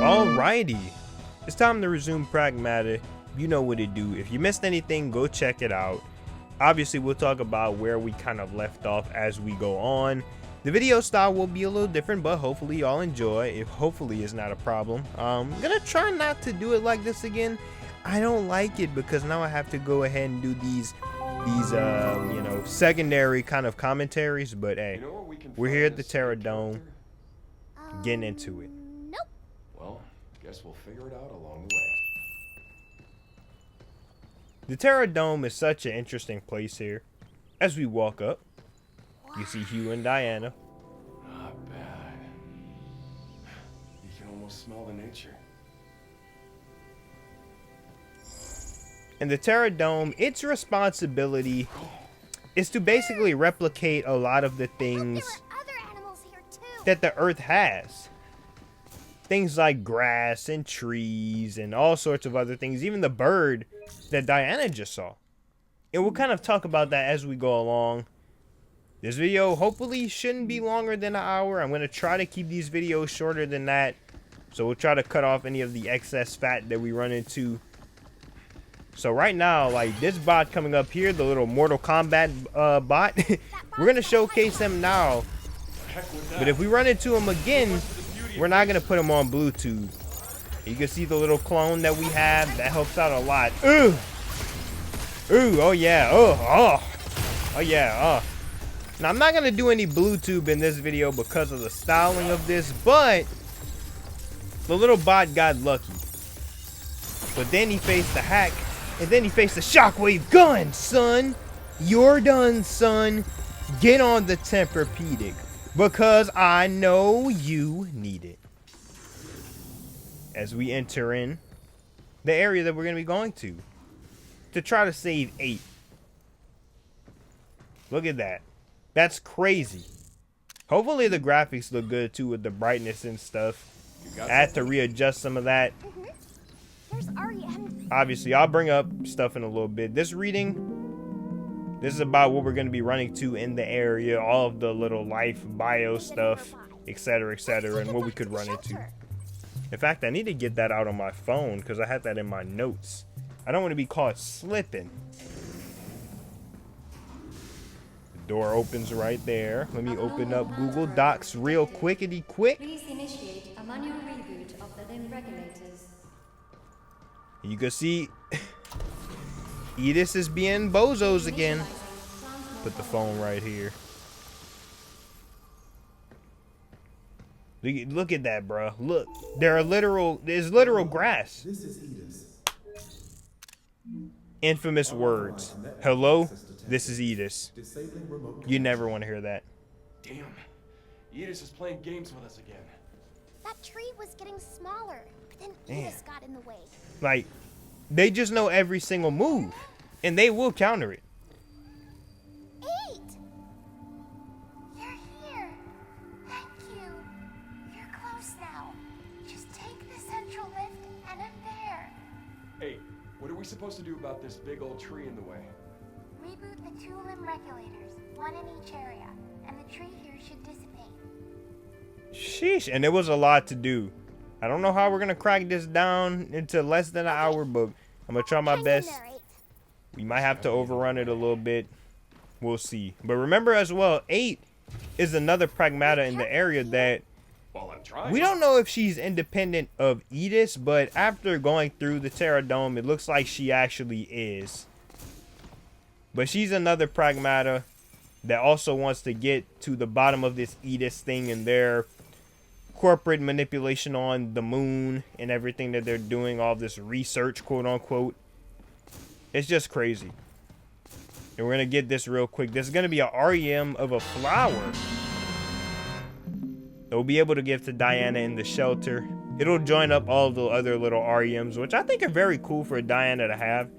Alrighty, it's time to resume Pragmata. You know what to do. If you missed anything, go check it out. Obviously, we'll talk about where we kind of left off as we go on. The video style will be a little different, but hopefully y'all enjoy. If hopefully is not a problem. I'm gonna try not to do it like this again. I don't like it because now I have to go ahead and do these you know, secondary kind of commentaries. But hey, we're here at the Terra Dome, getting into it. Nope. Well, guess we'll figure it out along the way. The Terra Dome is such an interesting place here. As we walk up, you see Hugh and Diana. Not bad. You can almost smell the nature. And the Terra Dome, its responsibility is to basically replicate a lot of the things that the Earth has. Things like grass and trees and all sorts of other things. Even the bird that Diana just saw. And we'll kind of talk about that as we go along. This video hopefully shouldn't be longer than an hour. I'm going to try to keep these videos shorter than that. So we'll try to cut off any of the excess fat that we run into. So right now, like this bot coming up here, the little Mortal Kombat bot, we're going to showcase him now. But if we run into him again, we're not going to put him on Bluetooth. You can see the little clone that we have. That helps out a lot. Ooh. Ooh, oh yeah. Oh yeah. Now, I'm not going to do any Bluetooth in this video because of the styling of this, but the little bot got lucky. But then he faced the hack, and then he faced the shockwave gun, son. You're done, son. Get on the Tempur-Pedic, because I know you need it. As we enter in the area that we're going to be going to try to save 8. Look at that. That's crazy. Hopefully the graphics look good too with the brightness and stuff. I had to readjust some of that. Obviously, I'll bring up stuff in a little bit. This is about what we're going to be running to in the area. All of the little life, bio stuff, etc., and what we could run into. In fact, I need to get that out on my phone because I had that in my notes. I don't want to be caught slipping. The door opens right there. Let me open up Google Docs real quickity quick. Please initiate a manual reboot of the limb regulators. You can see Edith is being bozos again. Put the phone right here. Look at that, bro. Look, there's literal grass. This is Edith. Infamous words. Hello, this is Edith. You never want to hear that. Damn. Edith is playing games with us again. That tree was getting smaller, but then Edith got in the way. Like, they just know every single move, and they will counter it. 8! You're here. Thank you. You're close now. Just take the central lift and I'm there. Hey, what are we supposed to do about this big old tree in the way? Reboot the 2 limb regulators, 1 in each area, and the tree here should dissipate. Sheesh, and it was a lot to do. I don't know how we're gonna crack this down into less than an hour, but I'm gonna try my best. We might have to overrun it a little bit. We'll see. But remember as well, 8 is another Pragmata in the area that we don't know if she's independent of Edith, but after going through the Terra Dome, it looks like she actually is. But she's another Pragmata that also wants to get to the bottom of this Edith thing and their corporate manipulation on the moon and everything that they're doing, all this research, quote unquote. It's just crazy. And we're gonna get this real quick. There's gonna be an REM of a flower that we'll be able to give to Diana in the shelter. It'll join up all the other little REMs, which I think are very cool for Diana to have.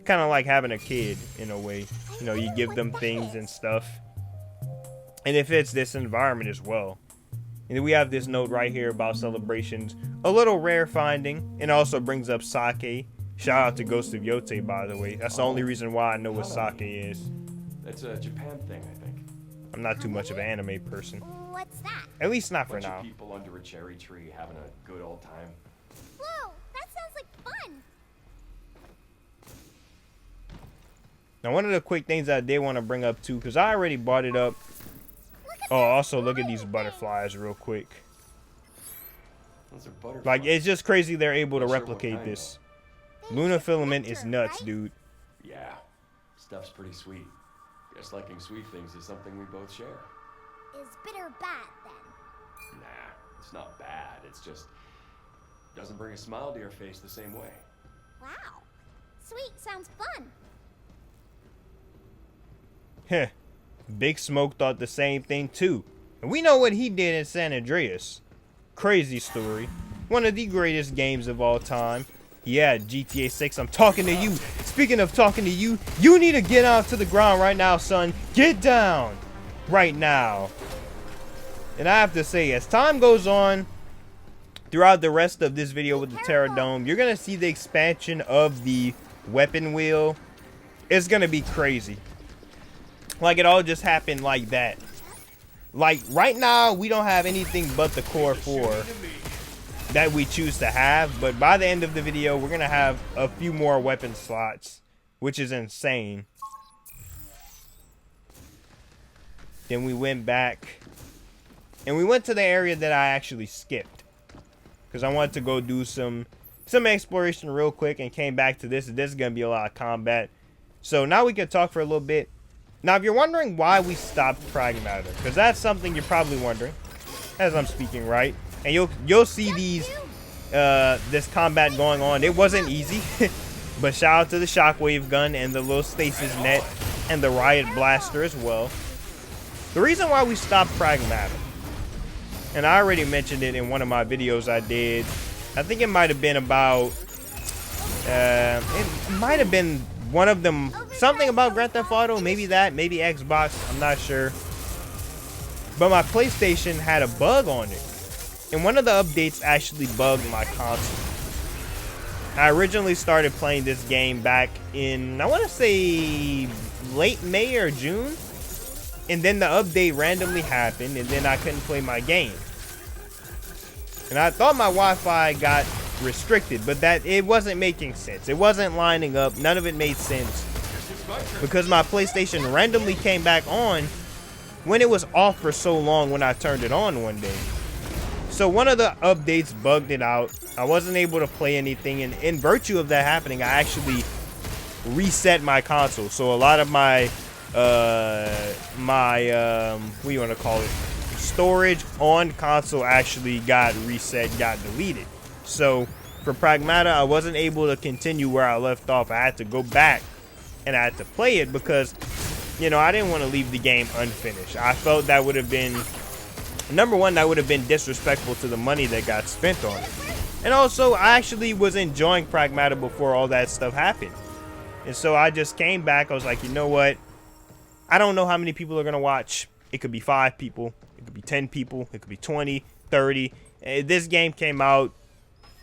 Kind of like having a kid in a way. You know, you give them things and stuff. And it fits this environment as well. And then we have this note right here about celebrations. A little rare finding. And also brings up sake. Shout out to Ghost of Yote, by the way. That's the only reason why I know what sake is. That's a Japan thing, I think. I'm not too much of an anime person. What's that? At least not for Bunch now. of people under a cherry tree having a good old time. Whoa, that sounds like fun. Now, one of the quick things I did want to bring up too, because I already brought it up. Oh, also look at these butterflies real quick. Those are butterflies. Like, it's just crazy they're able to Not sure what replicate kind, this. Luna filament is nuts, dude. Yeah, stuff's pretty sweet. Guess liking sweet things is something we both share. Is bitter bad then? Nah, it's not bad. It's just doesn't bring a smile to your face the same way. Wow. Sweet sounds fun. Heh. Big Smoke thought the same thing too. And we know what he did in San Andreas. Crazy story. One of the greatest games of all time. Yeah, GTA 6, I'm talking to you. Speaking of talking to you, you need to get off to the ground right now, son. Get down right now. And I have to say, as time goes on, throughout the rest of this video with the Terra Dome, you're going to see the expansion of the weapon wheel. It's going to be crazy. Like, it all just happened like that. Like, right now, we don't have anything but the Core 4 that we choose to have. But by the end of the video, we're going to have a few more weapon slots, which is insane. Then we went back. And we went to the area that I actually skipped. Because I wanted to go do some exploration real quick and came back to this. This is going to be a lot of combat. So now we can talk for a little bit. Now, if you're wondering why we stopped Pragmata, because that's something you're probably wondering, as I'm speaking, right? And you'll see this combat going on. It wasn't easy, but shout out to the shockwave gun and the little stasis net and the riot blaster as well. The reason why we stopped Pragmata, and I already mentioned it in one of my videos I did. I think it might have been about, it might have been one of them, something about Grand Theft Auto, maybe that, maybe Xbox, I'm not sure. But my PlayStation had a bug on it. And one of the updates actually bugged my console. I originally started playing this game back in, I want to say, late May or June. And then the update randomly happened, and then I couldn't play my game. And I thought my Wi-Fi got restricted, but that it wasn't making sense. It wasn't lining up. None of it made sense. Because my PlayStation randomly came back on when it was off for so long when I turned it on one day. So one of the updates bugged it out. I wasn't able to play anything, and in virtue of that happening, I actually reset my console. So a lot of my what do you want to call it, storage on console actually got reset, got deleted. So for Pragmata, I wasn't able to continue where I left off. I had to go back and I had to play it because, you know, I didn't want to leave the game unfinished. I felt that would have been, number one, that would have been disrespectful to the money that got spent on it. And also, I actually was enjoying Pragmata before all that stuff happened. And so I just came back. I was like, you know what? I don't know how many people are going to watch. It could be 5 people. It could be 10 people. It could be 20, 30. This game came out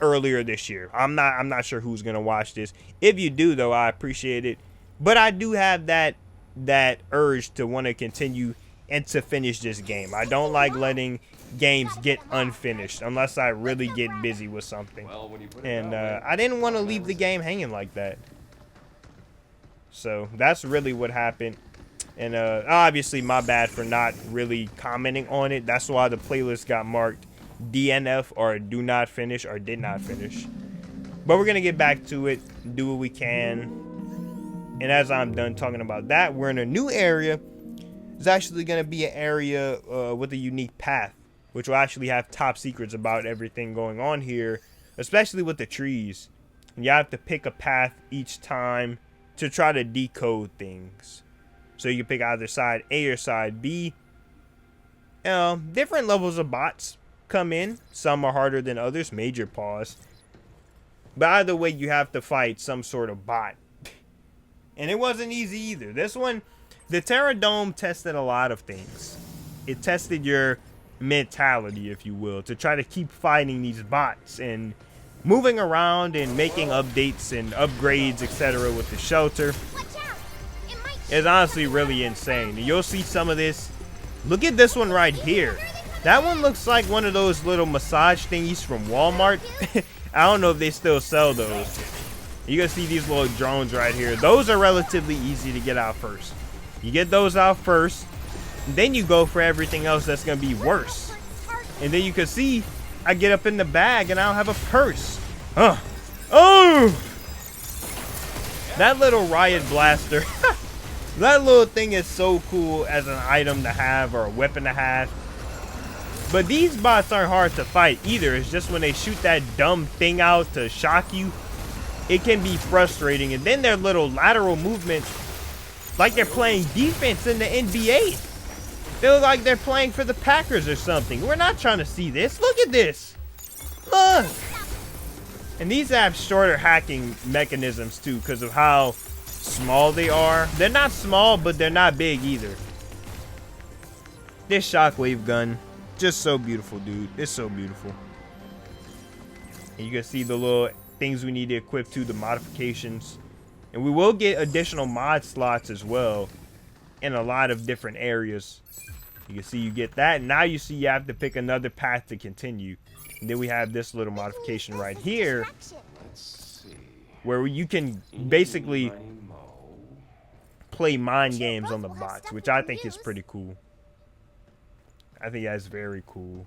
earlier this year. I'm not sure who's going to watch this. If you do, though, I appreciate it. But I do have that urge to want to continue and to finish this game. I don't like letting games get unfinished unless I really get busy with something. And I didn't want to leave the game hanging like that. So that's really what happened. And obviously my bad for not really commenting on it. That's why the playlist got marked DNF, or do not finish, or did not finish. But we're going to get back to it, do what we can. And as I'm done talking about that, we're in a new area. It's actually going to be an area with a unique path, which will actually have top secrets about everything going on here, especially with the trees. And you have to pick a path each time to try to decode things. So you can pick either side A or side B. Different levels of bots come in. Some are harder than others. Major pause. But either way, you have to fight some sort of bot. And it wasn't easy either. This one, the Terra Dome tested a lot of things. It tested your mentality, if you will, to try to keep fighting these bots and moving around and making updates and upgrades, etc. with the shelter. It's honestly really insane. You'll see some of this. Look at this one right here. That one looks like one of those little massage thingies from Walmart. I don't know if they still sell those. You can see these little drones right here. Those are relatively easy to get out first. You get those out first, then you go for everything else that's gonna be worse. And then you can see I get up in the bag and I don't have a purse. Oh! That little riot blaster. That little thing is so cool as an item to have or a weapon to have. But these bots aren't hard to fight either. It's just when they shoot that dumb thing out to shock you, it can be frustrating. And then their little lateral movements, like they're playing defense in the NBA. They look like they're playing for the Packers or something. We're not trying to see this. Look at this. Look. And these have shorter hacking mechanisms too because of how small they are. They're not small, but they're not big either. This shockwave gun, just so beautiful, dude. It's so beautiful. And you can see the little things we need to equip to, the modifications. And we will get additional mod slots as well in a lot of different areas. You can see you get that. And now you see you have to pick another path to continue. And then we have this little modification right here where you can basically play mind games on the bots, which I think is pretty cool. I think that's very cool.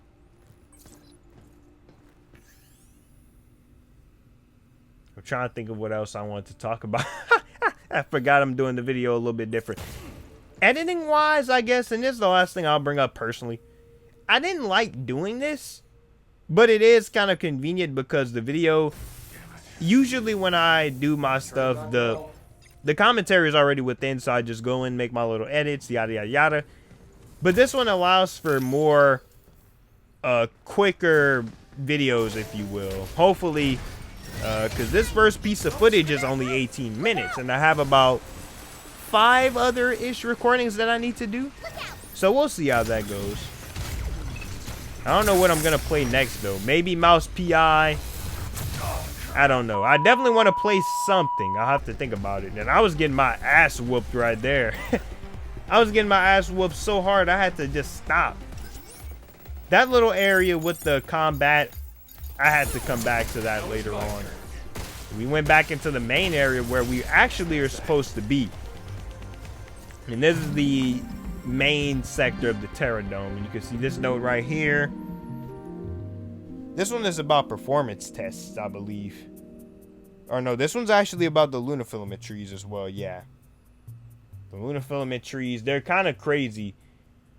I'm trying to think of what else I want to talk about. I forgot I'm doing the video a little bit different. Editing wise, I guess, and this is the last thing I'll bring up personally. I didn't like doing this, but it is kind of convenient because the video, usually when I do my stuff, the commentary is already within, so I just go in, make my little edits, yada, yada, yada. But this one allows for more quicker videos, if you will. Hopefully, because this first piece of footage is only 18 minutes, and I have about 5 other-ish recordings that I need to do. So we'll see how that goes. I don't know what I'm going to play next, though. Maybe Mouse PI. I don't know. I definitely want to play something. I'll have to think about it. And I was getting my ass whooped right there. I was getting my ass whooped so hard I had to just stop. That little area with the combat, I had to come back to that later on. We went back into the main area where we actually are supposed to be. And this is the main sector of the Terra Dome. And you can see this note right here. This one is about performance tests, I believe. Or no, this one's actually about the lunar filament trees as well, yeah. The lunar filament trees, they're kind of crazy.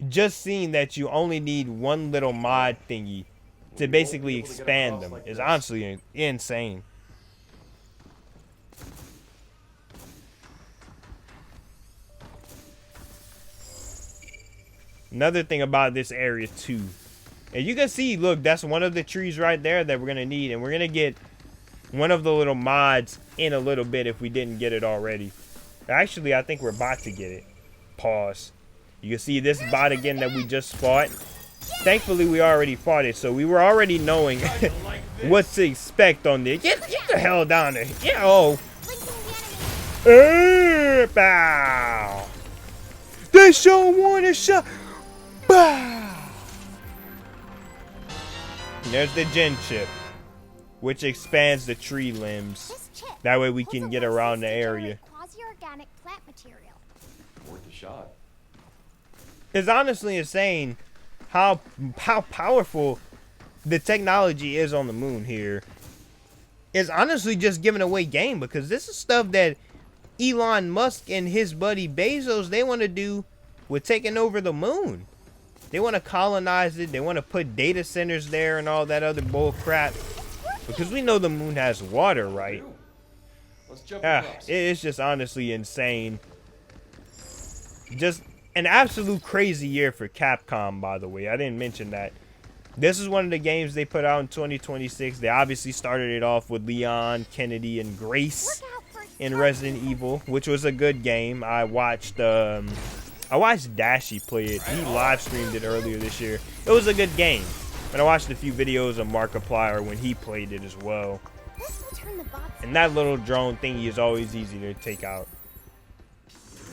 Just seeing that you only need one little mod thingy to basically expand them is honestly insane. Another thing about this area too, and you can see, look, that's one of the trees right there that we're gonna need, and we're gonna get one of the little mods in a little bit if we didn't get it already. Actually, I think we're about to get it. Pause. You can see this bot again that we just fought. Thankfully, we already fought it, so we were already knowing what to expect on this. Get the hell down there. Yeah, oh. Bow. They show one a shot. Bow. There's the gen chip, which expands the tree limbs. That way we can get around the area. Quasi-organic plant material. Worth a shot. It's honestly insane how powerful the technology is on the moon here. It's honestly just giving away game, because this is stuff that Elon Musk and his buddy Bezos, they want to do with taking over the moon. They want to colonize it. They want to put data centers there and all that other bull crap. Because we know the moon has water, right? Let's jump It's just honestly insane. Just an absolute crazy year for Capcom, by the way. I didn't mention that. This is one of the games they put out in 2026. They obviously started it off with Leon, Kennedy, and Grace in Resident Evil, which was a good game. I watched Dashi play it. He live streamed it earlier this year. It was a good game. And I watched a few videos of Markiplier when he played it as well. And that little drone thingy is always easy to take out.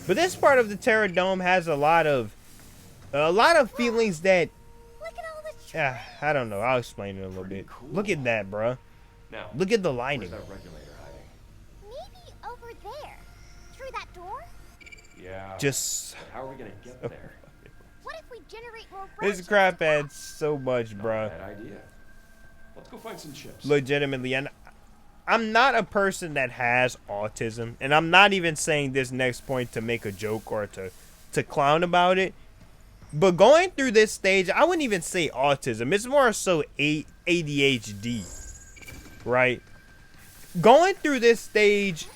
But this part of the Terra Dome has a lot of feelings that, I don't know. I'll explain it a little bit. Look at that, bruh. Now, Look at the where's lighting. that regulator hiding? Maybe over there. Through that door? Yeah. Just But how are we gonna get there? What if we generate more this branches crap to adds so much, bruh. Bad idea. Let's go find some chips. Legitimately, and I'm not a person that has autism, and I'm not even saying this next point to make a joke or to clown about it. But going through this stage, I wouldn't even say autism. It's more so ADHD, right? Going through this stage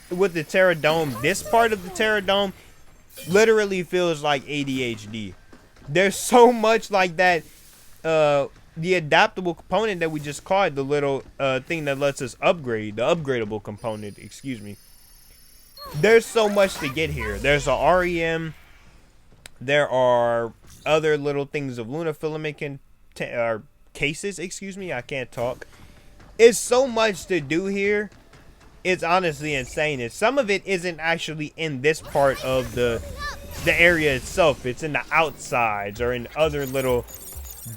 with the Terra Dome, this part of the Terra Dome literally feels like ADHD. There's so much like that. The adaptable component that we just caught, the little thing that lets us upgrade, the upgradable component, excuse me. There's so much to get here. There's a REM. There are other little things of lunar filament cases, excuse me, I can't talk. It's so much to do here. It's honestly insane. And some of it isn't actually in this part of the area itself. It's in the outsides or in other little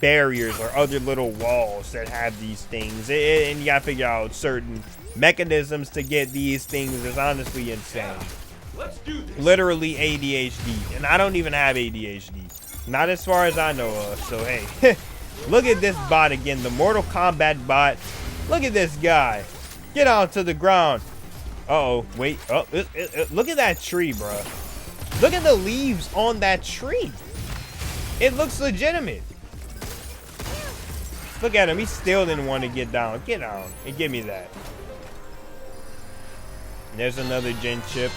barriers or other little walls that have these things. And you gotta figure out certain mechanisms to get these things. It's honestly insane. Let's do this. Literally ADHD. And I don't even have ADHD. Not as far as I know of. So hey, look at this bot again. The Mortal Kombat bot. Look at this guy. Get on to the ground. Uh-oh. Wait. Oh, look at that tree, bro. Look at the leaves on that tree. It looks legitimate. Look at him. He still didn't want to get down. Get down and give me that. There's another gen chip.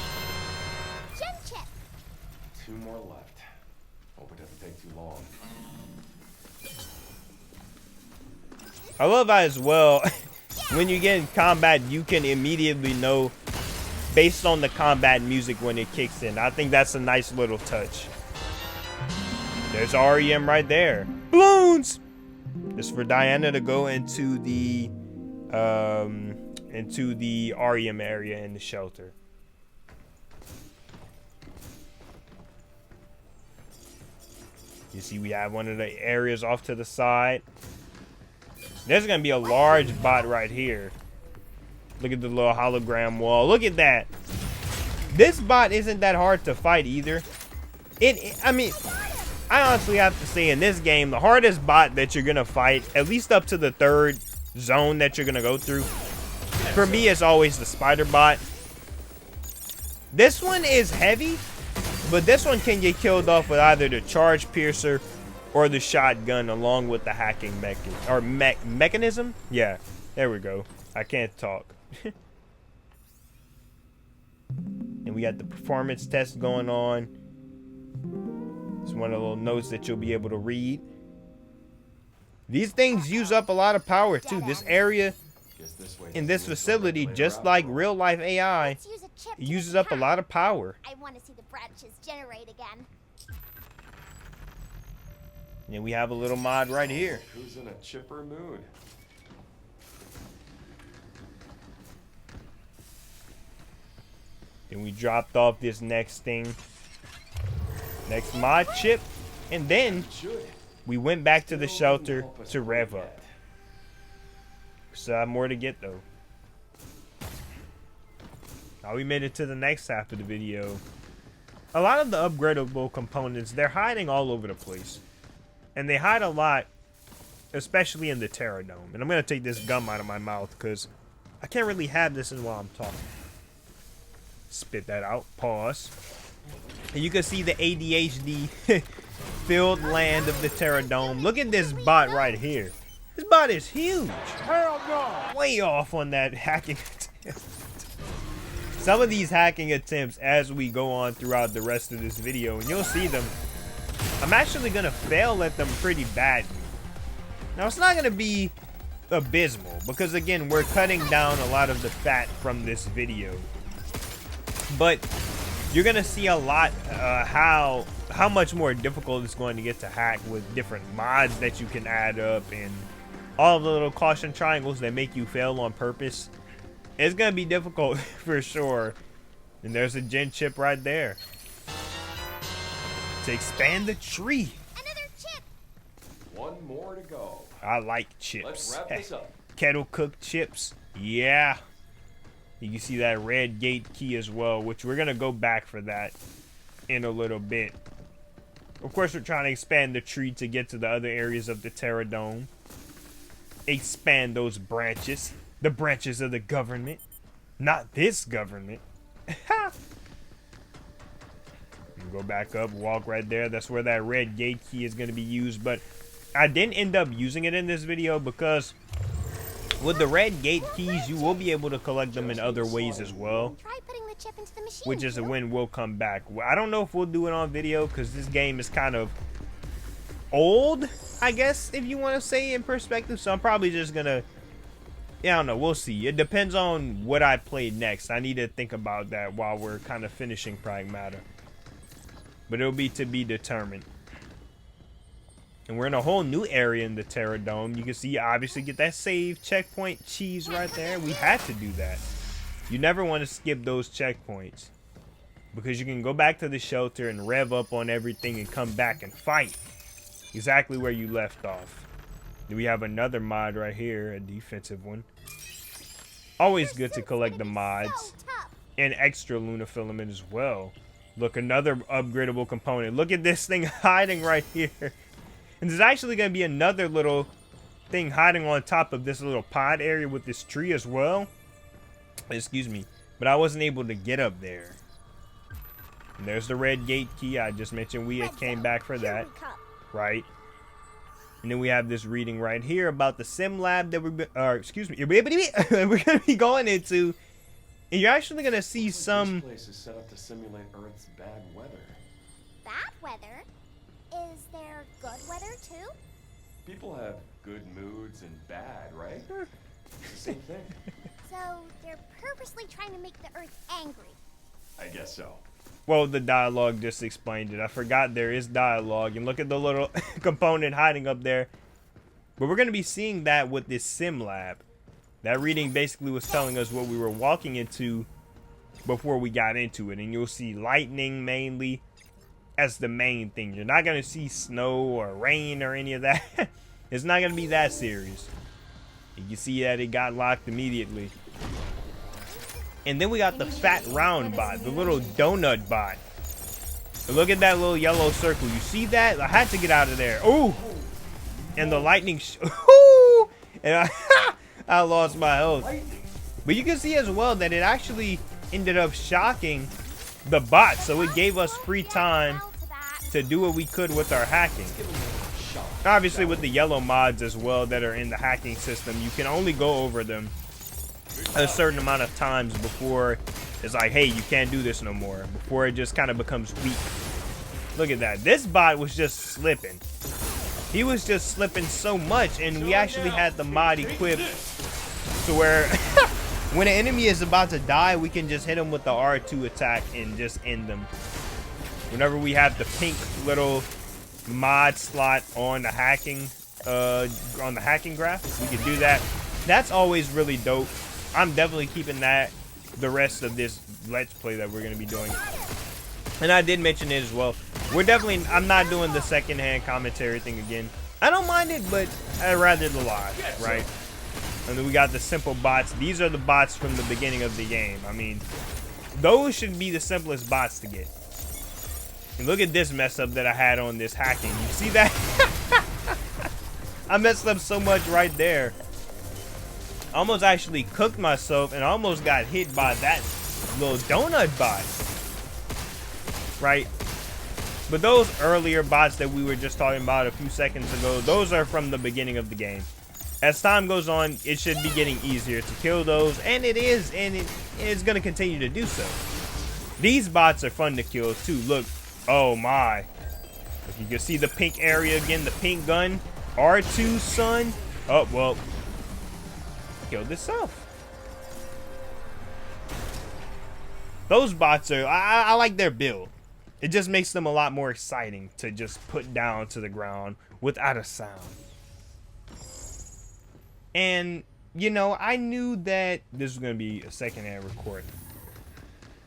Gen chip. 2 more left. Hope it doesn't take too long. I love how as well, when you get in combat, you can immediately know based on the combat music when it kicks in. I think that's a nice little touch. There's REM right there. Balloons! It's for Diana to go into the REM area in the shelter. You see, we have one of the areas off to the side. There's gonna be a large bot right here. Look at the little hologram wall. Look at that. This bot isn't that hard to fight either. I mean, I honestly have to say in this game, the hardest bot that you're gonna fight, at least up to the 3rd zone that you're gonna go through, for me, it's always the spider bot. This one is heavy, but this one can get killed off with either the charge piercer or the shotgun, along with the hacking mechanism. Yeah, there we go. I can't talk. And we got the performance test going on. It's one of the little notes that you'll be able to read. These things use up a lot of power too. This area in this facility, just like real life AI, Let's use a chip to uses make up a it lot of power. I want to see the branches generate again. And we have a little mod right here. Who's in a chipper mood? Then we dropped off this next thing. Next mod chip. And then we went back to the shelter to rev up. Still have more to get though. Now we made it to the next half of the video. A lot of the upgradable components, they're hiding all over the place. And they hide a lot, especially in the Terra Dome. And I'm going to take this gum out of my mouth because I can't really have this in while I'm talking. Spit that out. Pause. And you can see the ADHD filled land of the Terra Dome. Look at this bot right here. This bot is huge. Hell no! Way off on that hacking attempt. Some of these hacking attempts as we go on throughout the rest of this video, and you'll see them. I'm actually going to fail at them pretty badly. Now, it's not going to be abysmal, because again, we're cutting down a lot of the fat from this video. But you're going to see a lot how much more difficult it's going to get to hack with different mods that you can add up and all the little caution triangles that make you fail on purpose. It's going to be difficult for sure. And there's a gen chip right there to expand the tree. Another chip. 1 more to go. I like chips. Let's wrap this up. kettle cooked chips. Yeah. You can see that red gate key as well, which we're going to go back for that in a little bit. Of course, we're trying to expand the tree to get to the other areas of the Terra Dome. Expand those branches. The branches of the government. Not this government. Go back up, walk right there. That's where that red gate key is going to be used. But I didn't end up using it in this video because with the red gate keys, you will be able to collect them in other ways as well. Try putting the chip into the machine. Which is when we'll come back. I don't know if we'll do it on video because this game is kind of old, I guess, if you want to say in perspective. So I'm probably just going to, yeah, I don't know. We'll see. It depends on what I play next. I need to think about that while we're kind of finishing Pragmata. But it'll be to be determined. And we're in a whole new area in the Terra Dome. You can see, obviously, get that save checkpoint cheese right there. We had to do that. You never want to skip those checkpoints. Because you can go back to the shelter and rev up on everything and come back and fight. Exactly where you left off. Then we have another mod right here, a defensive one. Always good to collect the mods. And extra Luna filament as well. Look, another upgradable component. Look at this thing hiding right here. And there's actually going to be another little thing hiding on top of this little pod area with this tree as well. Excuse me. But I wasn't able to get up there. And there's the red gate key. I just mentioned we came back for that. Right? And then we have this reading right here about the sim lab that we're going to be going into. And you're actually going to see some... This place is set up to simulate Earth's bad weather. Bad weather? Is there good weather too? People have good moods and bad, right? It's the same thing. So they're purposely trying to make the Earth angry. I guess so. Well, the dialogue just explained it. I forgot there is dialogue. And look at the little component hiding up there. But we're going to be seeing that with this sim lab. That reading basically was telling us what we were walking into before we got into it. And you'll see lightning mainly as the main thing. You're not going to see snow or rain or any of that. It's not going to be that serious. You can see that it got locked immediately. And then we got the fat round bot, the little donut bot. But look at that little yellow circle. You see that? I had to get out of there. Ooh! And the lightning... And I lost my health. But you can see as well that it actually ended up shocking the bot. So it gave us free time to do what we could with our hacking. Obviously with the yellow mods as well that are in the hacking system, you can only go over them a certain amount of times before it's like, hey, you can't do this no more. Before it just kind of becomes weak. Look at that. This bot was just slipping. He was just slipping so much, and we actually had the mod equipped to where when an enemy is about to die, we can just hit him with the R2 attack and just end them. Whenever we have the pink little mod slot on the hacking graph, we can do that. That's always really dope. I'm definitely keeping that the rest of this Let's Play that we're going to be doing. And I did mention it as well. I'm not doing the secondhand commentary thing again. I don't mind it, but I'd rather the live, right? And then we got the simple bots. These are the bots from the beginning of the game. I mean, those should be the simplest bots to get. And look at this mess up that I had on this hacking. You see that? I messed up so much right there. I almost actually cooked myself and almost got hit by that little donut bot. Right? But those earlier bots that we were just talking about a few seconds ago, those are from the beginning of the game. As time goes on, it should be getting easier to kill those, and it is, and it is going to continue to do so. These bots are fun to kill too. Look, oh my. If you can see the pink area again, the pink gun, R2 son. Oh, well, killed itself. Those bots are, I like their build. It just makes them a lot more exciting to just put down to the ground without a sound. And, you know, I knew that this was going to be a secondhand recording.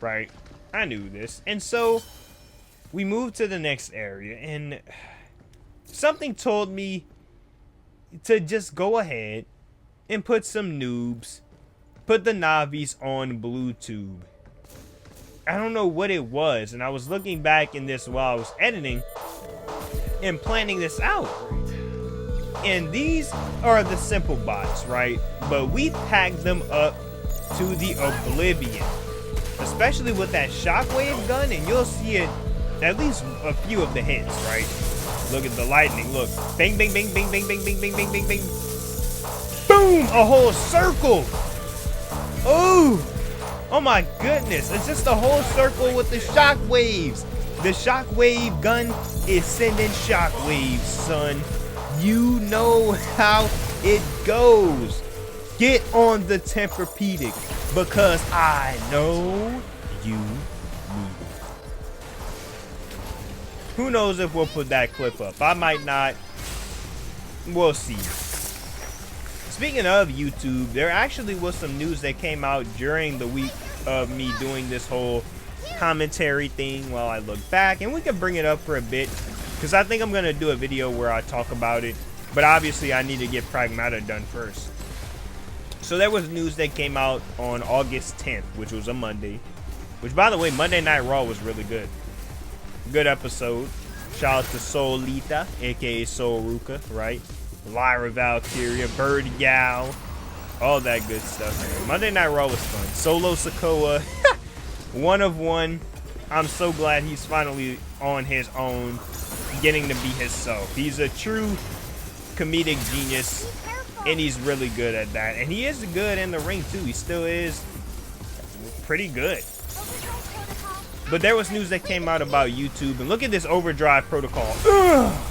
Right? I knew this. And so, we moved to the next area. And something told me to just go ahead and put some noobs. Put the Navis on BlueTube. I don't know what it was, and I was looking back in this while I was editing and planning this out. And these are the simple bots, right? But we tagged them up to the oblivion. Especially with that shockwave gun, and you'll see it at least a few of the hits, right? Look at the lightning, look. Bang, bang, bang, bang, bang, bang, bang, bang, bang, bang, bang. Boom! A whole circle! Ooh! Oh my goodness, it's just a whole circle with the shockwaves. The shockwave gun is sending shockwaves, son. You know how it goes. Get on the Tempur-Pedic because I know you need it. Who knows if we'll put that clip up? I might not. We'll see. Speaking of YouTube, there actually was some news that came out during the week of me doing this whole commentary thing while I look back, and we can bring it up for a bit because I think I'm going to do a video where I talk about it, but obviously I need to get Pragmata done first. So there was news that came out on August 10th, which was a Monday, which, by the way, Monday Night Raw was really good. Good episode. Shout out to Solita, aka Soul Ruka, right? Lyra Valkyria, Bird Yow, all that good stuff. Monday Night Raw was fun. Solo Sokoa, one of one. I'm so glad he's finally on his own, getting to be himself. He's a true comedic genius, and he's really good at that. And he is good in the ring too. He still is pretty good. But there was news that came out about YouTube, and look at this overdrive protocol. Ugh.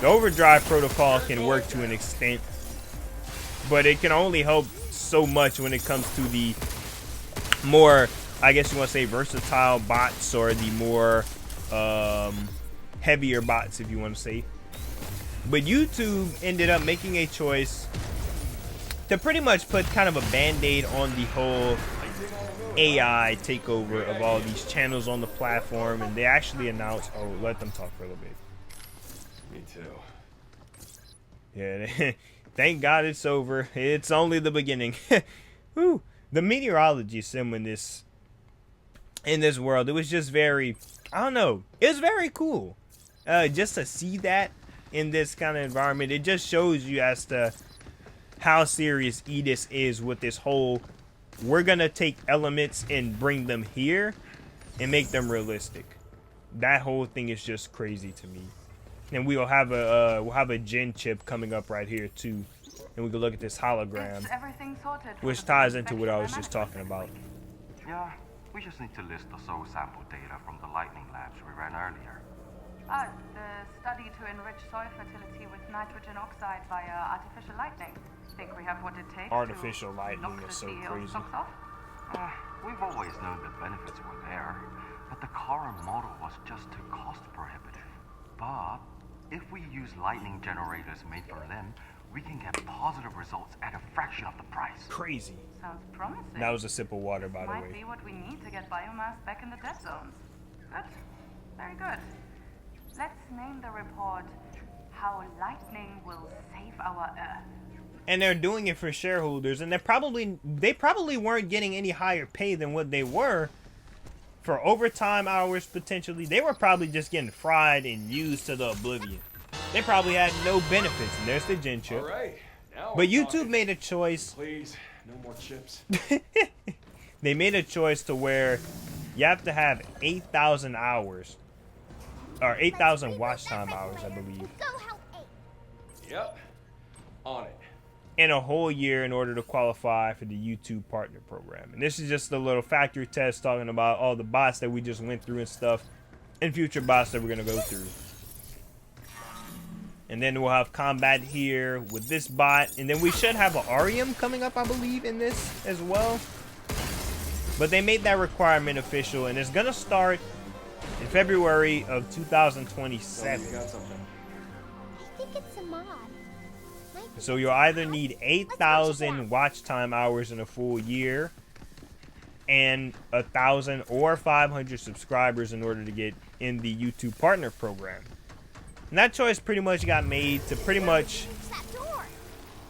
The overdrive protocol can work to an extent, but it can only help so much when it comes to the more, I guess you want to say, versatile bots, or the more heavier bots, if you want to say. But YouTube ended up making a choice to pretty much put kind of a band-aid on the whole AI takeover of all these channels on the platform, and they actually announced, oh, let them talk for a little bit. Me too. Yeah, thank God it's over. It's only the beginning. Whew. The meteorology sim in this world, it was just very, I don't know, it was very cool. Just to see that in this kind of environment, it just shows you as to how serious Edis is with this whole, we're gonna take elements and bring them here and make them realistic. That whole thing is just crazy to me. And we'll have a gen chip coming up right here too, and we can look at this hologram, which ties into what I was just talking about. Yeah, we just need to list the soil sample data from the lightning labs we ran earlier. The study to enrich soil fertility with nitrogen oxide via artificial lightning. Think we have what it takes Artificial to lightning knock is the so CEO's crazy. socks off? We've always known the benefits were there, but the current model was just too cost prohibitive. But if we use lightning generators made for them, we can get positive results at a fraction of the price. Crazy. Sounds promising. That was a sip of water, by the Might way. be what we need to get biomass back in the dead zones. Good. Very good. Let's name the report How Lightning Will Save Our Earth. And they're doing it for shareholders, and they probably weren't getting any higher pay than what they were for overtime hours potentially. They were probably just getting fried and used to the oblivion. They probably had no benefits, and there's the gen chip. All right. Now But we're YouTube talking. made a choice. Please, no more chips. They made a choice to where you have to have 8,000 hours, or 8,000 watch time hours, I believe, Yep. On it. in a whole year in order to qualify for the YouTube Partner Program. And this is just a little factory test talking about all the bots that we just went through and stuff, and future bots that we're going to go through. And then we'll have combat here with this bot, and then we should have an Arium coming up, I believe, in this as well. But they made that requirement official, and it's going to start in February of 2027. You got something. I think it's a mod. So you'll either need 8,000 watch time hours in a full year and 1,000 or 500 subscribers in order to get in the YouTube Partner Program. And that choice pretty much got made to pretty much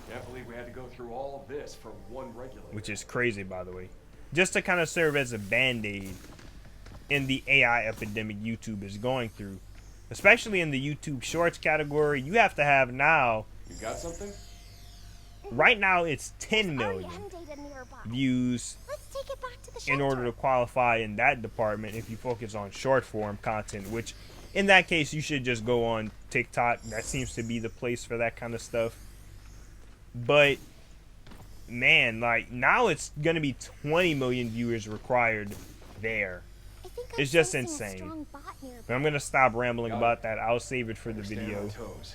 Yep. believe we had to go through all of this for one regulator. which is crazy, by the way. Just to kind of serve as a band-aid in the AI epidemic YouTube is going through. Especially in the YouTube Shorts category, you have to have now, You got something? right now it's 10 million views Let's take it back to the in order to qualify in that department if you focus on short form content, which in that case you should just go on TikTok. That seems to be the place for that kind of stuff. But man, like now it's gonna be 20 million viewers required there. It's just insane. But I'm gonna stop rambling about that. I'll save it for the video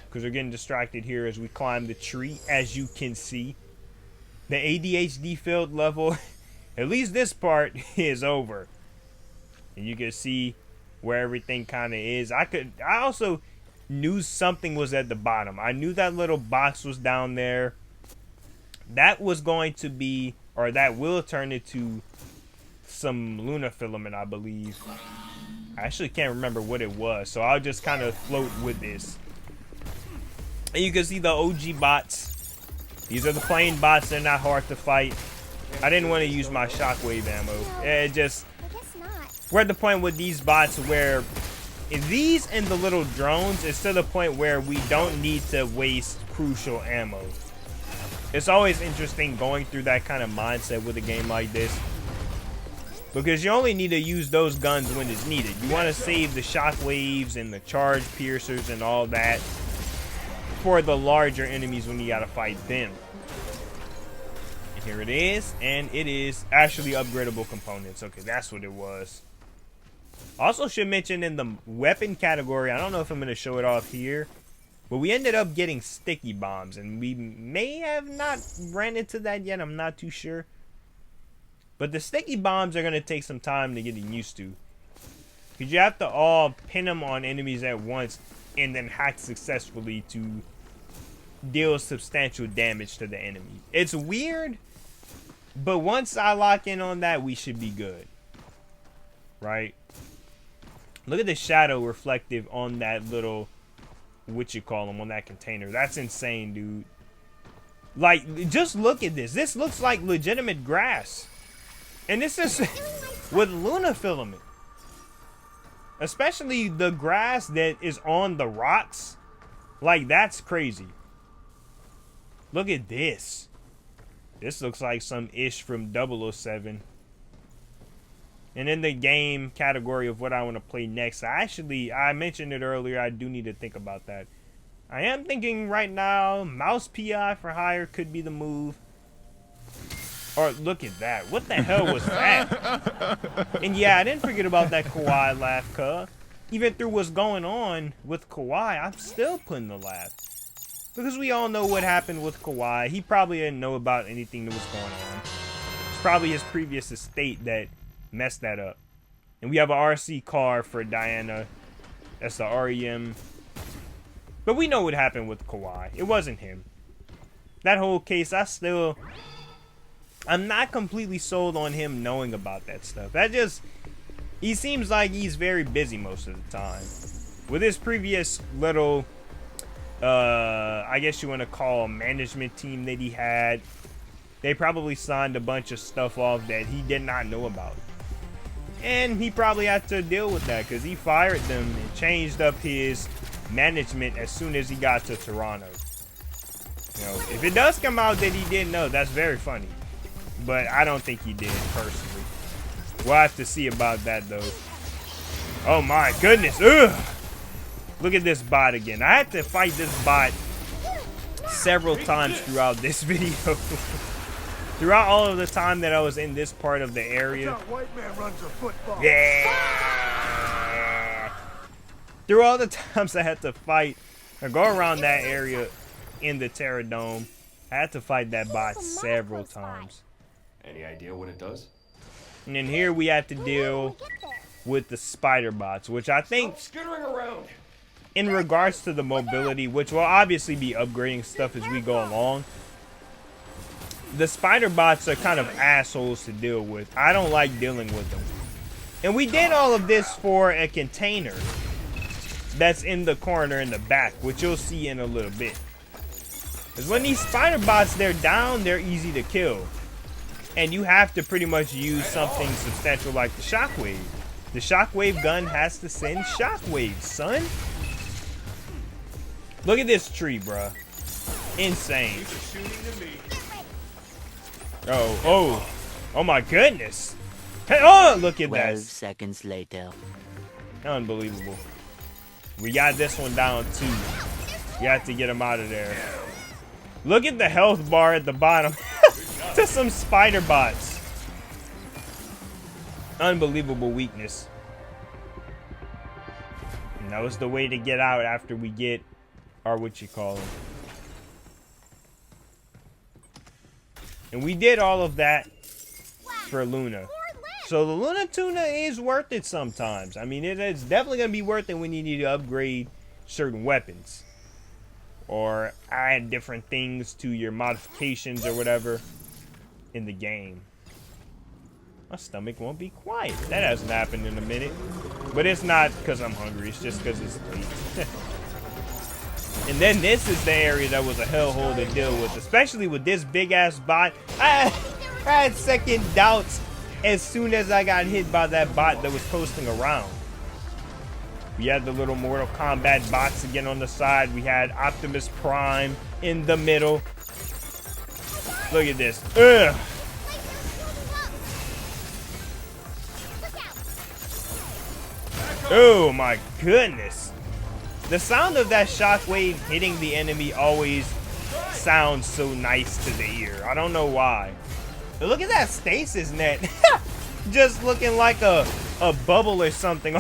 because we're getting distracted here as we climb the tree. As you can see, the ADHD filled level, at least this part, is over, and you can see where everything kind of is. I also knew something was at the bottom. I knew that little box was down there. That was going to be, or that will turn into some Luna filament, I believe. I actually can't remember what it was, so I'll just kind of float with this. And you can see the OG bots. These are the plain bots. They're not hard to fight. I didn't want to use my shockwave ammo. It just, we're at the point with these bots where these and the little drones, it's to the point where we don't need to waste crucial ammo. It's always interesting going through that kind of mindset with a game like this, because you only need to use those guns when it's needed. You want to save the shockwaves and the charge piercers and all that for the larger enemies when you gotta fight them. And here it is, and it is actually upgradable components. Okay, that's what it was. Also should mention in the weapon category, I don't know if I'm going to show it off here, but we ended up getting sticky bombs, and we may have not ran into that yet. I'm not too sure. But the sticky bombs are going to take some time to get used to, because you have to all pin them on enemies at once and then hack successfully to deal substantial damage to the enemy. It's weird, but once I lock in on that, we should be good. Right? Look at the shadow reflective on that little, what you call them, on that container. That's insane, dude. Like, just look at this. This looks like legitimate grass. And this is with Luna filament. Especially the grass that is on the rocks. Like, that's crazy. Look at this. This looks like some ish from 007. And in the game category of what I want to play next, I mentioned it earlier, I do need to think about that. I am thinking right now, mouse PI for hire could be the move. Or look at that. What the hell was that? And yeah, I didn't forget about that Kawhi laugh, cuh. Even through what's going on with Kawhi, I'm still putting the laugh. Because we all know what happened with Kawhi. He probably didn't know about anything that was going on. It's probably his previous estate that messed that up. And we have a RC car for Diana. That's the REM. But we know what happened with Kawhi. It wasn't him. That whole case, I'm not completely sold on him knowing about that stuff. He seems like he's very busy most of the time. With his previous little, I guess you want to call a management team that he had, they probably signed a bunch of stuff off that he did not know about. And he probably had to deal with that because he fired them and changed up his management as soon as he got to Toronto. You know, if it does come out that he didn't know, that's very funny. But I don't think he did, personally. We'll have to see about that, though. Oh my goodness. Ugh. Look at this bot again. I had to fight this bot several times throughout this video. Throughout all of the time that I was in this part of the area. Yeah. Through all the times I had to fight or go around that area in the Terra Dome, I had to fight that bot several times. Any idea what it does? And then here we have to deal with the spider bots, which I think, Skittering around. in regards to the mobility, which will obviously be upgrading stuff as we go along, the spider bots are kind of assholes to deal with. I don't like dealing with them. And we did all of this for a container that's in the corner in the back, which you'll see in a little bit. Because when these spider bots, they're down, they're easy to kill. And you have to pretty much use something substantial like the shockwave. The shockwave gun has to send shockwaves, son. Look at this tree, bruh. Insane. Oh my goodness. Hey, oh, look at that. 12 seconds later. Unbelievable. We got this one down too. You have to get him out of there. Look at the health bar at the bottom. To some spider bots. Unbelievable weakness. And that was the way to get out after we get our whatchamacallit. And we did all of that for Luna. So the Luna Tuna is worth it sometimes. I mean, it's definitely going to be worth it when you need to upgrade certain weapons. Or add different things to your modifications or whatever in the game. My stomach won't be quiet. That hasn't happened in a minute. But it's not because I'm hungry. It's just because it's late. And then this is the area that was a hellhole to deal with. Especially with this big-ass bot. I had second doubts as soon as I got hit by that bot that was coasting around. We had the little Mortal Kombat bots again on the side. We had Optimus Prime in the middle. Look at this. Ugh. Oh my goodness. The sound of that shockwave hitting the enemy always sounds so nice to the ear. I don't know why. But look at that stasis net. Just looking like a bubble or something.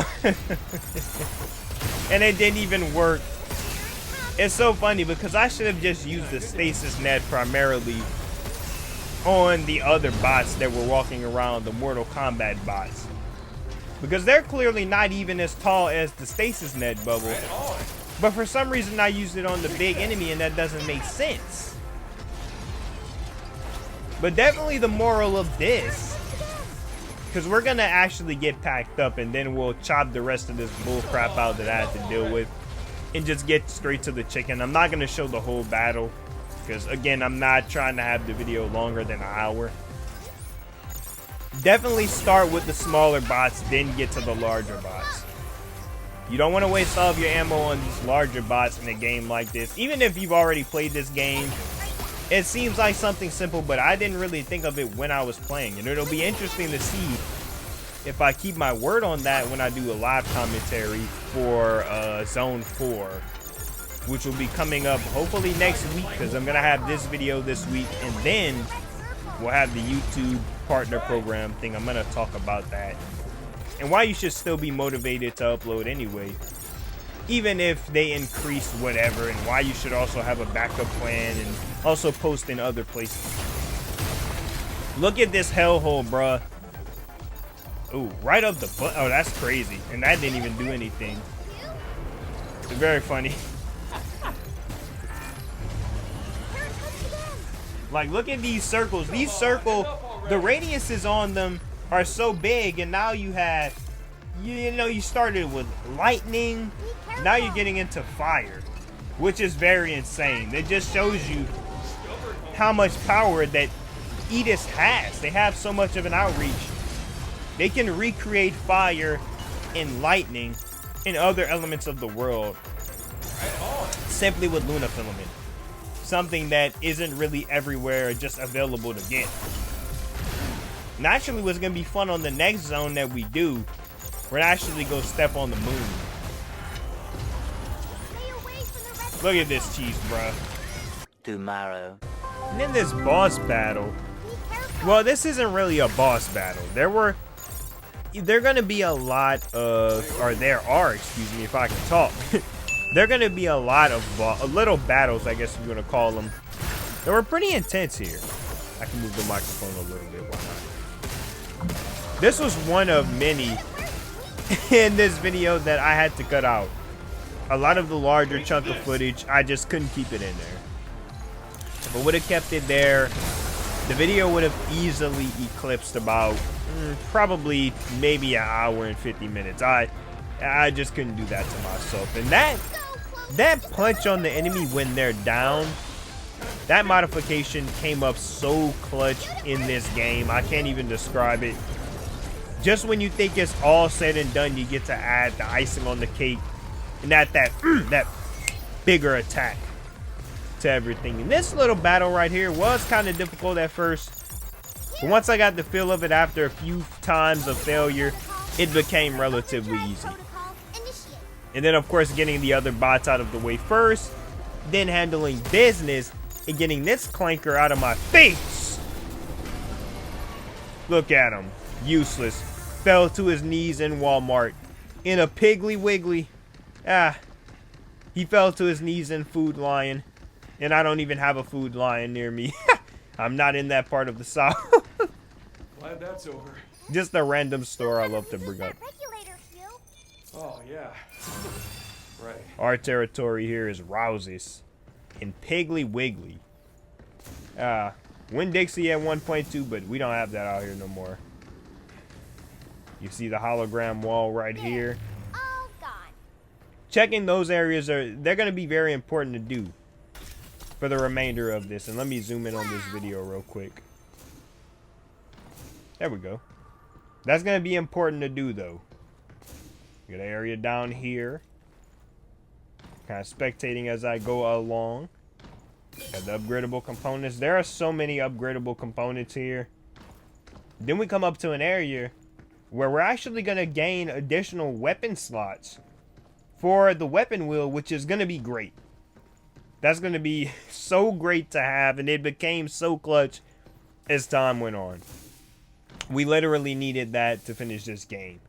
And it didn't even work. It's so funny because I should have just used the stasis net primarily on the other bots that were walking around, the Mortal Kombat bots. Because they're clearly not even as tall as the stasis net bubble. But for some reason I used it on the big enemy and that doesn't make sense. But definitely the moral of this, because we're going to actually get packed up and then we'll chop the rest of this bull crap out that I have to deal with and just get straight to the chicken. I'm not going to show the whole battle because, again, I'm not trying to have the video longer than an hour. Definitely start with the smaller bots, then get to the larger bots. You don't want to waste all of your ammo on these larger bots in a game like this. Even if you've already played this game, it seems like something simple, but I didn't really think of it when I was playing. And it'll be interesting to see if I keep my word on that when I do a live commentary for Zone 4, which will be coming up hopefully next week, because I'm going to have this video this week, and then we'll have the YouTube partner program thing. I'm going to talk about that. And why you should still be motivated to upload anyway, even if they increase whatever, and why you should also have a backup plan and also post in other places. Look at this hellhole, bruh. Ooh, right up the butt. Oh, that's crazy. And that didn't even do anything. It's very funny. Like, look at these circles. These circles, the radiuses on them are so big, and now you have, you know, you started with lightning, now you're getting into fire, which is very insane. It just shows you how much power that Edis has. They have so much of an outreach. They can recreate fire and lightning in other elements of the world simply with Luna filament. Something that isn't really everywhere, just available to get. Naturally, what's going to be fun on the next zone that we do, we're actually going to step on the moon. Look at this cheese, bruh. Tomorrow. And then this boss battle. Well, this isn't really a boss battle. There are going to be a lot of, or there are, excuse me if I can talk. There are going to be a lot of little battles, I guess you're going to call them. They were pretty intense here. I can move the microphone a little bit, why not? This was one of many in this video that I had to cut out. A lot of the larger chunk of footage, I just couldn't keep it in there. If I would have kept it there, the video would have easily eclipsed about probably maybe an hour and 50 minutes. I just couldn't do that to myself. And that punch on the enemy when they're down That modification came up so clutch in this game. I can't even describe it. Just when you think it's all said and done, you get to add the icing on the cake. And that bigger attack to everything. And this little battle right here was kind of difficult at first. But once I got the feel of it after a few times of failure, it became relatively easy. And then, of course, getting the other bots out of the way first. Then handling business and getting this clanker out of my face. Look at him. Useless. Fell to his knees in Walmart. In a Piggly Wiggly. He fell to his knees in Food Lion. And I don't even have a Food Lion near me. I'm not in that part of the South. Glad that's over. Just a random store I love to bring up. Oh, yeah. Right. Our territory here is Rouse's. In Piggly Wiggly. Winn-Dixie at 1.2, but we don't have that out here no more. You see the hologram wall right here. All gone. Checking those areas they're going to be very important to do for the remainder of this. And let me zoom in on this video real quick. There we go. That's going to be important to do, though. Got an area down here. Kind of spectating as I go along. Got the upgradable components. There are so many upgradable components here. Then we come up to an area where we're actually going to gain additional weapon slots for the weapon wheel, which is going to be great. That's going to be so great to have, and it became so clutch as time went on. We literally needed that to finish this game.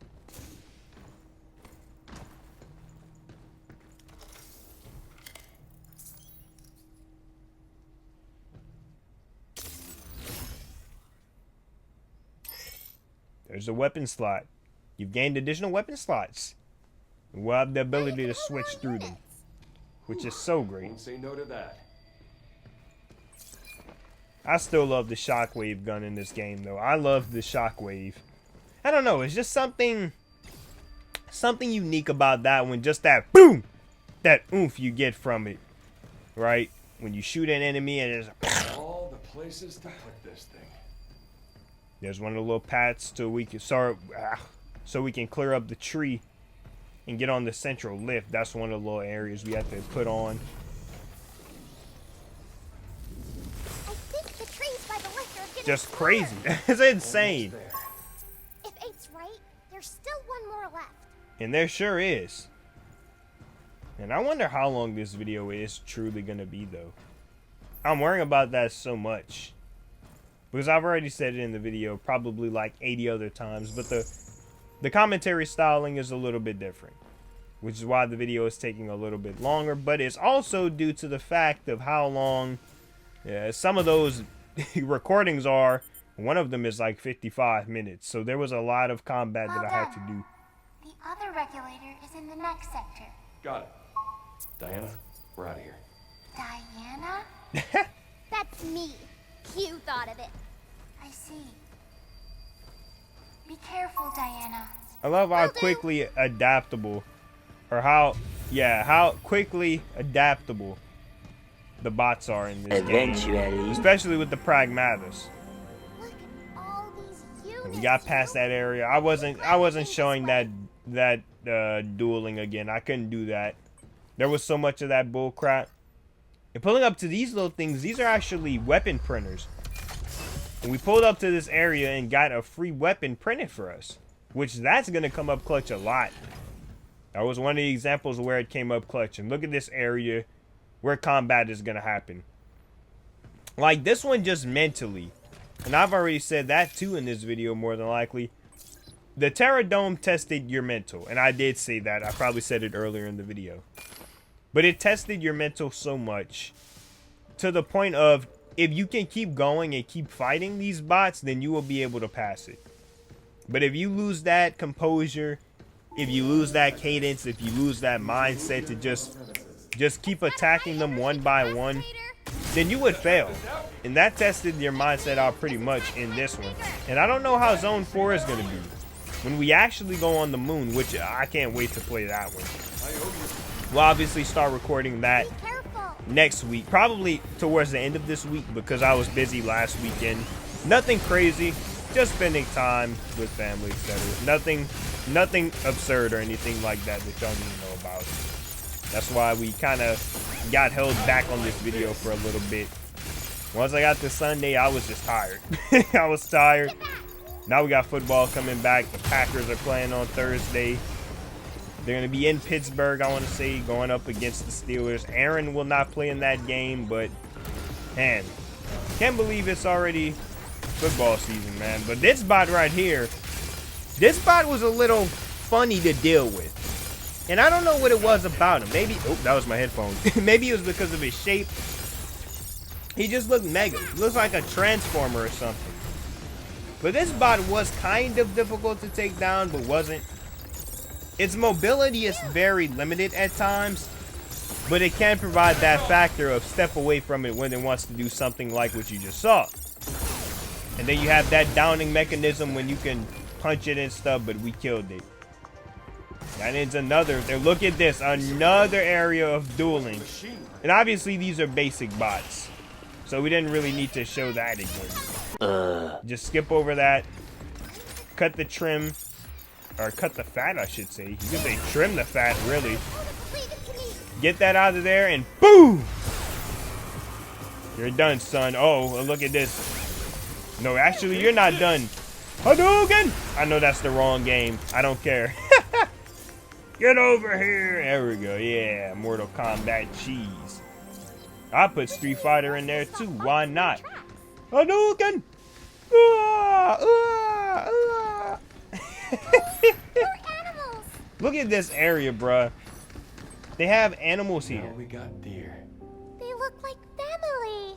There's a weapon slot. You've gained additional weapon slots. We'll have the ability to switch through them, which is so great. Won't say no to that. I still love the shockwave gun in this game, though. I love the shockwave. I don't know. It's just something unique about that one. Just that boom, that oomph you get from it, right? When you shoot an enemy and it's All the places to put this thing. there's one of the little paths so we can clear up the tree and get on the central lift. That's one of the little areas we have to put on. I think the trees by the lift are getting Just smaller. crazy. It's insane. There. If 8's right, there's still one more left. And there sure is. And I wonder how long this video is truly going to be, though. I'm worrying about that so much. Because I've already said it in the video probably like 80 other times. But the commentary styling is a little bit different. Which is why the video is taking a little bit longer. But it's also due to the fact of how long some of those recordings are. One of them is like 55 minutes. So there was a lot of combat that I had to do. The other regulator is in the next sector. Got it. Diana, we're out of here. Diana? That's me. You thought of it. I see. Be careful, Diana. I love how quickly adaptable, or how quickly adaptable the bots are in this game. Eventually. Especially with the Pragmatas. Look at all these units. And we got past that area. I wasn't showing that dueling again. I couldn't do that. There was so much of that bull crap. And pulling up to these little things, these are actually weapon printers. And we pulled up to this area and got a free weapon printed for us. Which that's going to come up clutch a lot. That was one of the examples where it came up clutch. And look at this area where combat is going to happen. Like this one just mentally. And I've already said that too in this video more than likely. The Terra Dome tested your mental. And I did say that. I probably said it earlier in the video. But it tested your mental so much. To the point of, if you can keep going and keep fighting these bots, then you will be able to pass it. But if you lose that composure, if you lose that cadence, if you lose that mindset to just keep attacking them one by one, then you would fail. And that tested your mindset out pretty much in this one. And I don't know how Zone 4 is going to be when we actually go on the moon, which I can't wait to play that one. We'll obviously start recording that next week, probably towards the end of this week, because I was busy last weekend. Nothing crazy, just spending time with family, etc. Nothing absurd or anything like that that y'all need to know about. That's why we kind of got held back on this video for a little bit. Once I got to Sunday, I was just tired. I was tired. Now we got football coming back. The Packers are playing on Thursday. They're going to be in Pittsburgh, I want to say, going up against the Steelers. Aaron will not play in that game, but, man, can't believe it's already football season, man. But this bot right here, this bot was a little funny to deal with. And I don't know what it was about him. Maybe, oh, that was my headphones. Maybe it was because of his shape. He just looked mega. He looks like a transformer or something. But this bot was kind of difficult to take down, but wasn't. Its mobility is very limited at times, but it can provide that factor of step away from it when it wants to do something like what you just saw. And then you have that downing mechanism when you can punch it and stuff, but we killed it. That is another, look at this, another area of dueling. And obviously these are basic bots, so we didn't really need to show that again. Just skip over that, cut the trim, or cut the fat, I should say. You could say trim the fat, really. Get that out of there, and boom! You're done, son. Oh, look at this. No, actually, you're not done. Hadouken! I know that's the wrong game. I don't care. Get over here. There we go. Yeah, Mortal Kombat cheese. I put Street Fighter in there, too. Why not? Hadouken! Look at this area, bruh. They have animals here. Now we got deer. They look like family.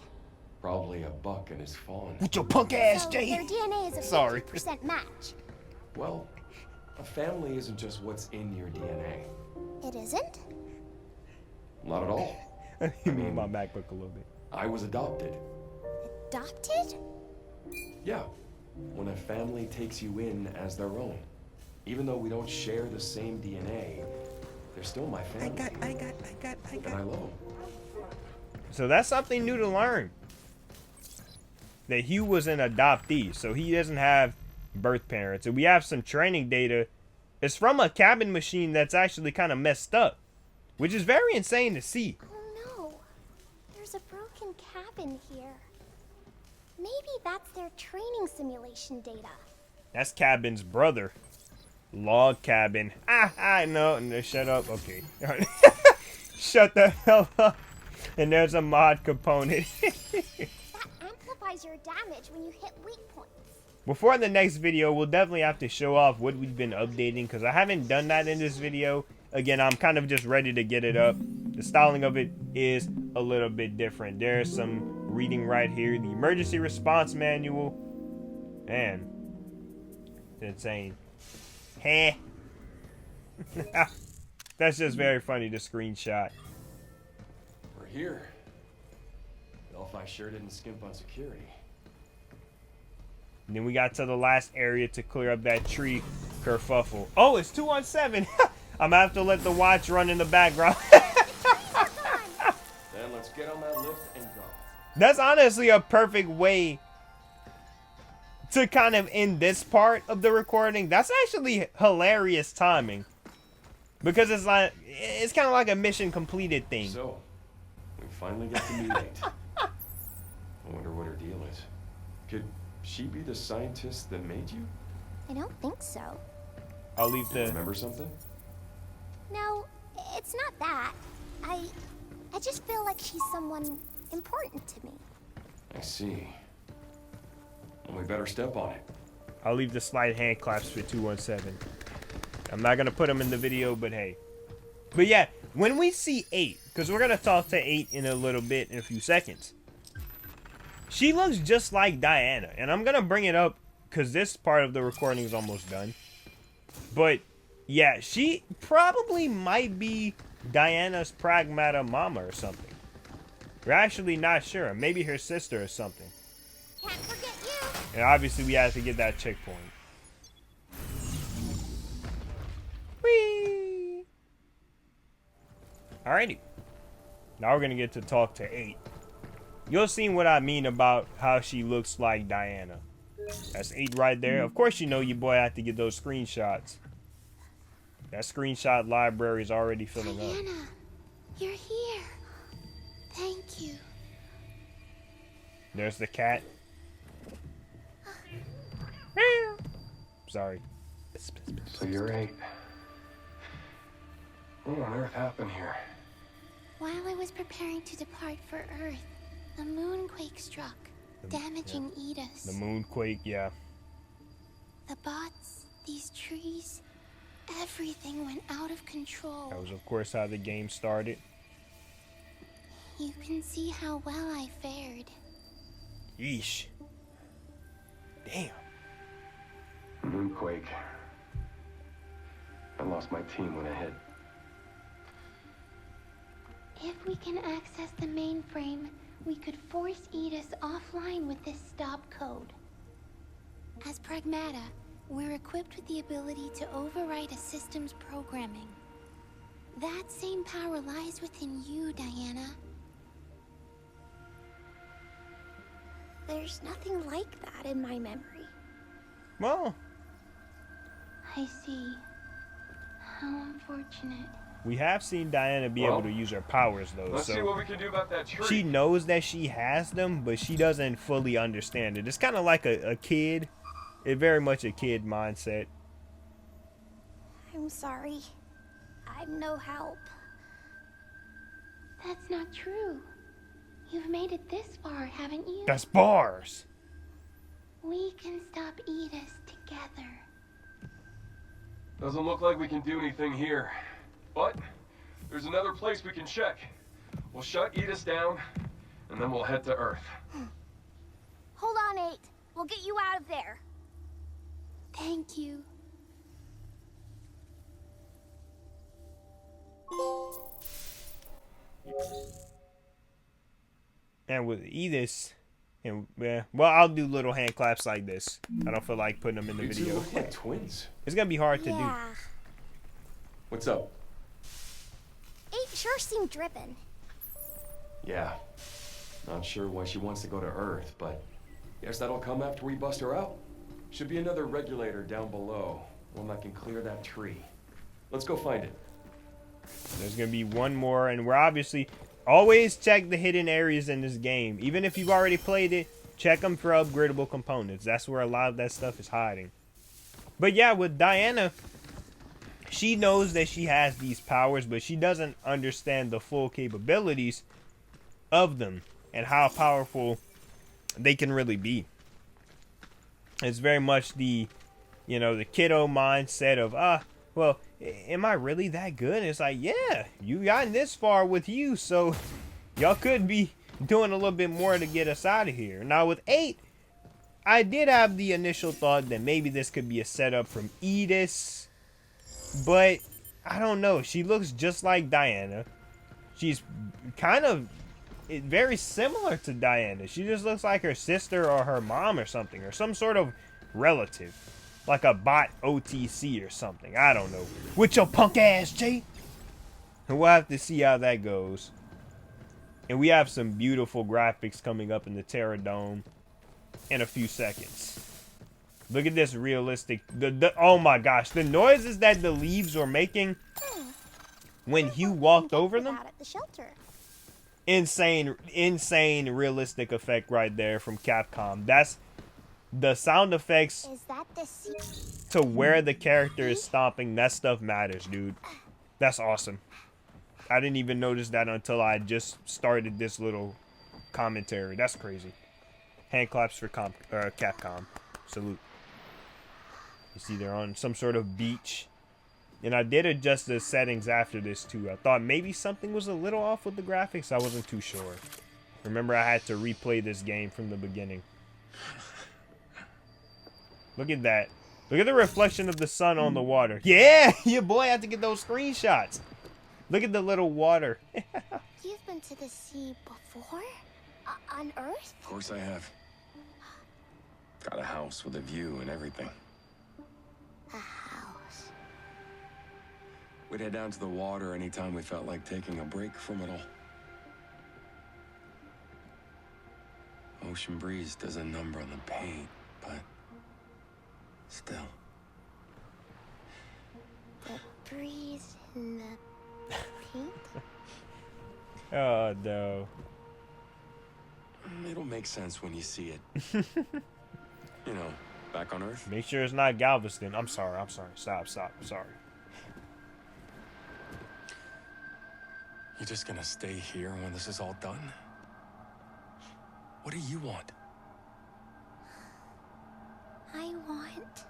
Probably a buck and his fawn. With your punk ass, So Jay. their DNA is a Sorry. 50% match. Well, a family isn't just what's in your DNA. It isn't? Not at all. You move my MacBook a little bit. I was adopted. Adopted? Yeah. When a family takes you in as their own. Even though we don't share the same DNA, they're still my family. I got. And I love them. So that's something new to learn. That Hugh was an adoptee, so he doesn't have birth parents. And we have some training data. It's from a cabin machine that's actually kind of messed up, which is very insane to see. Oh no. There's a broken cabin here. Maybe that's their training simulation data. That's Cabin's brother. Log cabin. No, shut up. Okay. Shut the hell up. And there's a mod component. That amplifies your damage when you hit weak points. Before the next video, we'll definitely have to show off what we've been updating, because I haven't done that in this video. Again, I'm kind of just ready to get it up. The styling of it is a little bit different. There's some reading right here. The emergency response manual. Man, it's insane. Heh. That's just very funny to screenshot. We're here. Delphi sure didn't skimp on security. And then we got to the last area to clear up that tree kerfuffle. Oh, it's 217. I'm gonna have to let the watch run in the background. Then let's get on that lift and go. That's honestly a perfect way to kind of end this part of the recording. That's actually hilarious timing, because it's like, it's kind of like a mission completed thing. So, we finally get to meet Nate. I wonder what her deal is. Could she be the scientist that made you? I don't think so. I'll leave the... Remember something? No, it's not that. I just feel like she's someone important to me. I see. Well, we better step on it. I'll leave the slide hand claps for 217. I'm not gonna put them in the video, but hey. But yeah, when we see 8, because we're gonna talk to 8 in a little bit, in a few seconds. She looks just like Diana, and I'm gonna bring it up because this part of the recording is almost done. But yeah, she probably might be Diana's Pragmata mama or something. We're actually not sure. Maybe her sister or something. Can't forget you. And obviously we have to get that checkpoint. Whee! Alrighty. Now we're gonna get to talk to 8. You'll see what I mean about how she looks like Diana. That's 8 right there. Of course you know your boy had to get those screenshots. That screenshot library is already filling up. Diana, you're here. Thank you. There's the cat. Sorry. So you're 8. What on earth happened here? While I was preparing to depart for Earth, the moonquake struck, damaging Edis. The moonquake, yeah. The bots, these trees, everything went out of control. That was, of course, how the game started. You can see how well I fared. Yeesh. Damn. Moonquake. I lost my team when it hit. If we can access the mainframe, we could force Edis offline with this stop code. As Pragmata, we're equipped with the ability to overwrite a system's programming. That same power lies within you, Diana. There's nothing like that in my memory. Well, I see. How unfortunate. we have seen Diana be able to use her powers, though. Let's see So what we can do about that tree. she knows that she has them, but she doesn't fully understand it. It's kind of like a kid. It's very much a kid mindset. I'm sorry. I'm no help. That's not true. You've made it this far, haven't you? That's bars. We can stop Edis together. Doesn't look like we can do anything here. But there's another place we can check. We'll shut Edis down, and then we'll head to Earth. Hold on, 8. We'll get you out of there. Thank you. And with Edis, and well, I'll do little hand claps like this. I don't feel like putting them in the You two video. look like twins. It's gonna be hard to do. What's up? 8 sure seemed driven. Yeah. Not sure why she wants to go to Earth, but guess that'll come after we bust her out. Should be another regulator down below. One that can clear that tree. Let's go find it. There's gonna be one more, and we're obviously always check the hidden areas in this game. Even if you've already played it, check them for upgradable components. That's where a lot of that stuff is hiding. But yeah, with Diana, she knows that she has these powers, but she doesn't understand the full capabilities of them and how powerful they can really be. It's very much the, you know, the kiddo mindset of, well, am I really that good? And it's like, yeah, you gotten this far with you, so y'all could be doing a little bit more to get us out of here. Now with 8, I did have the initial thought that maybe this could be a setup from Edis, but I don't know. She looks just like Diana. She's kind of very similar to Diana. She just looks like her sister or her mom or something, or some sort of relative. Like a bot OTC or something. I don't know. With your punk ass, Jay. And we'll have to see how that goes. And we have some beautiful graphics coming up in the Terra Dome in a few seconds. Look at this realistic. Oh my gosh. The noises that the leaves were making when Hugh walked over them. At the shelter. Insane realistic effect right there from Capcom. That's the sound effects Is that the to where the character is stomping. That stuff matters, dude. That's awesome. I didn't even notice that until I just started this little commentary. That's crazy. Hand claps for Capcom. Salute. You see they're on some sort of beach. And I did adjust the settings after this too. I thought maybe something was a little off with the graphics. I wasn't too sure. Remember, I had to replay this game from the beginning. Look at that. Look at the reflection of the sun on the water. Yeah, your boy had to get those screenshots. Look at the little water. You've been to the sea before? On Earth? Of course I have. Got a house with a view and everything. A house. We'd head down to the water anytime we felt like taking a break from it all. ocean breeze does a number on the paint, but still. The breeze in the paint? Oh no. It'll make sense when you see it. You know, back on Earth. Make sure it's not Galveston. I'm sorry. Stop. Sorry. You just gonna stay here when this is all done? What do you want? I want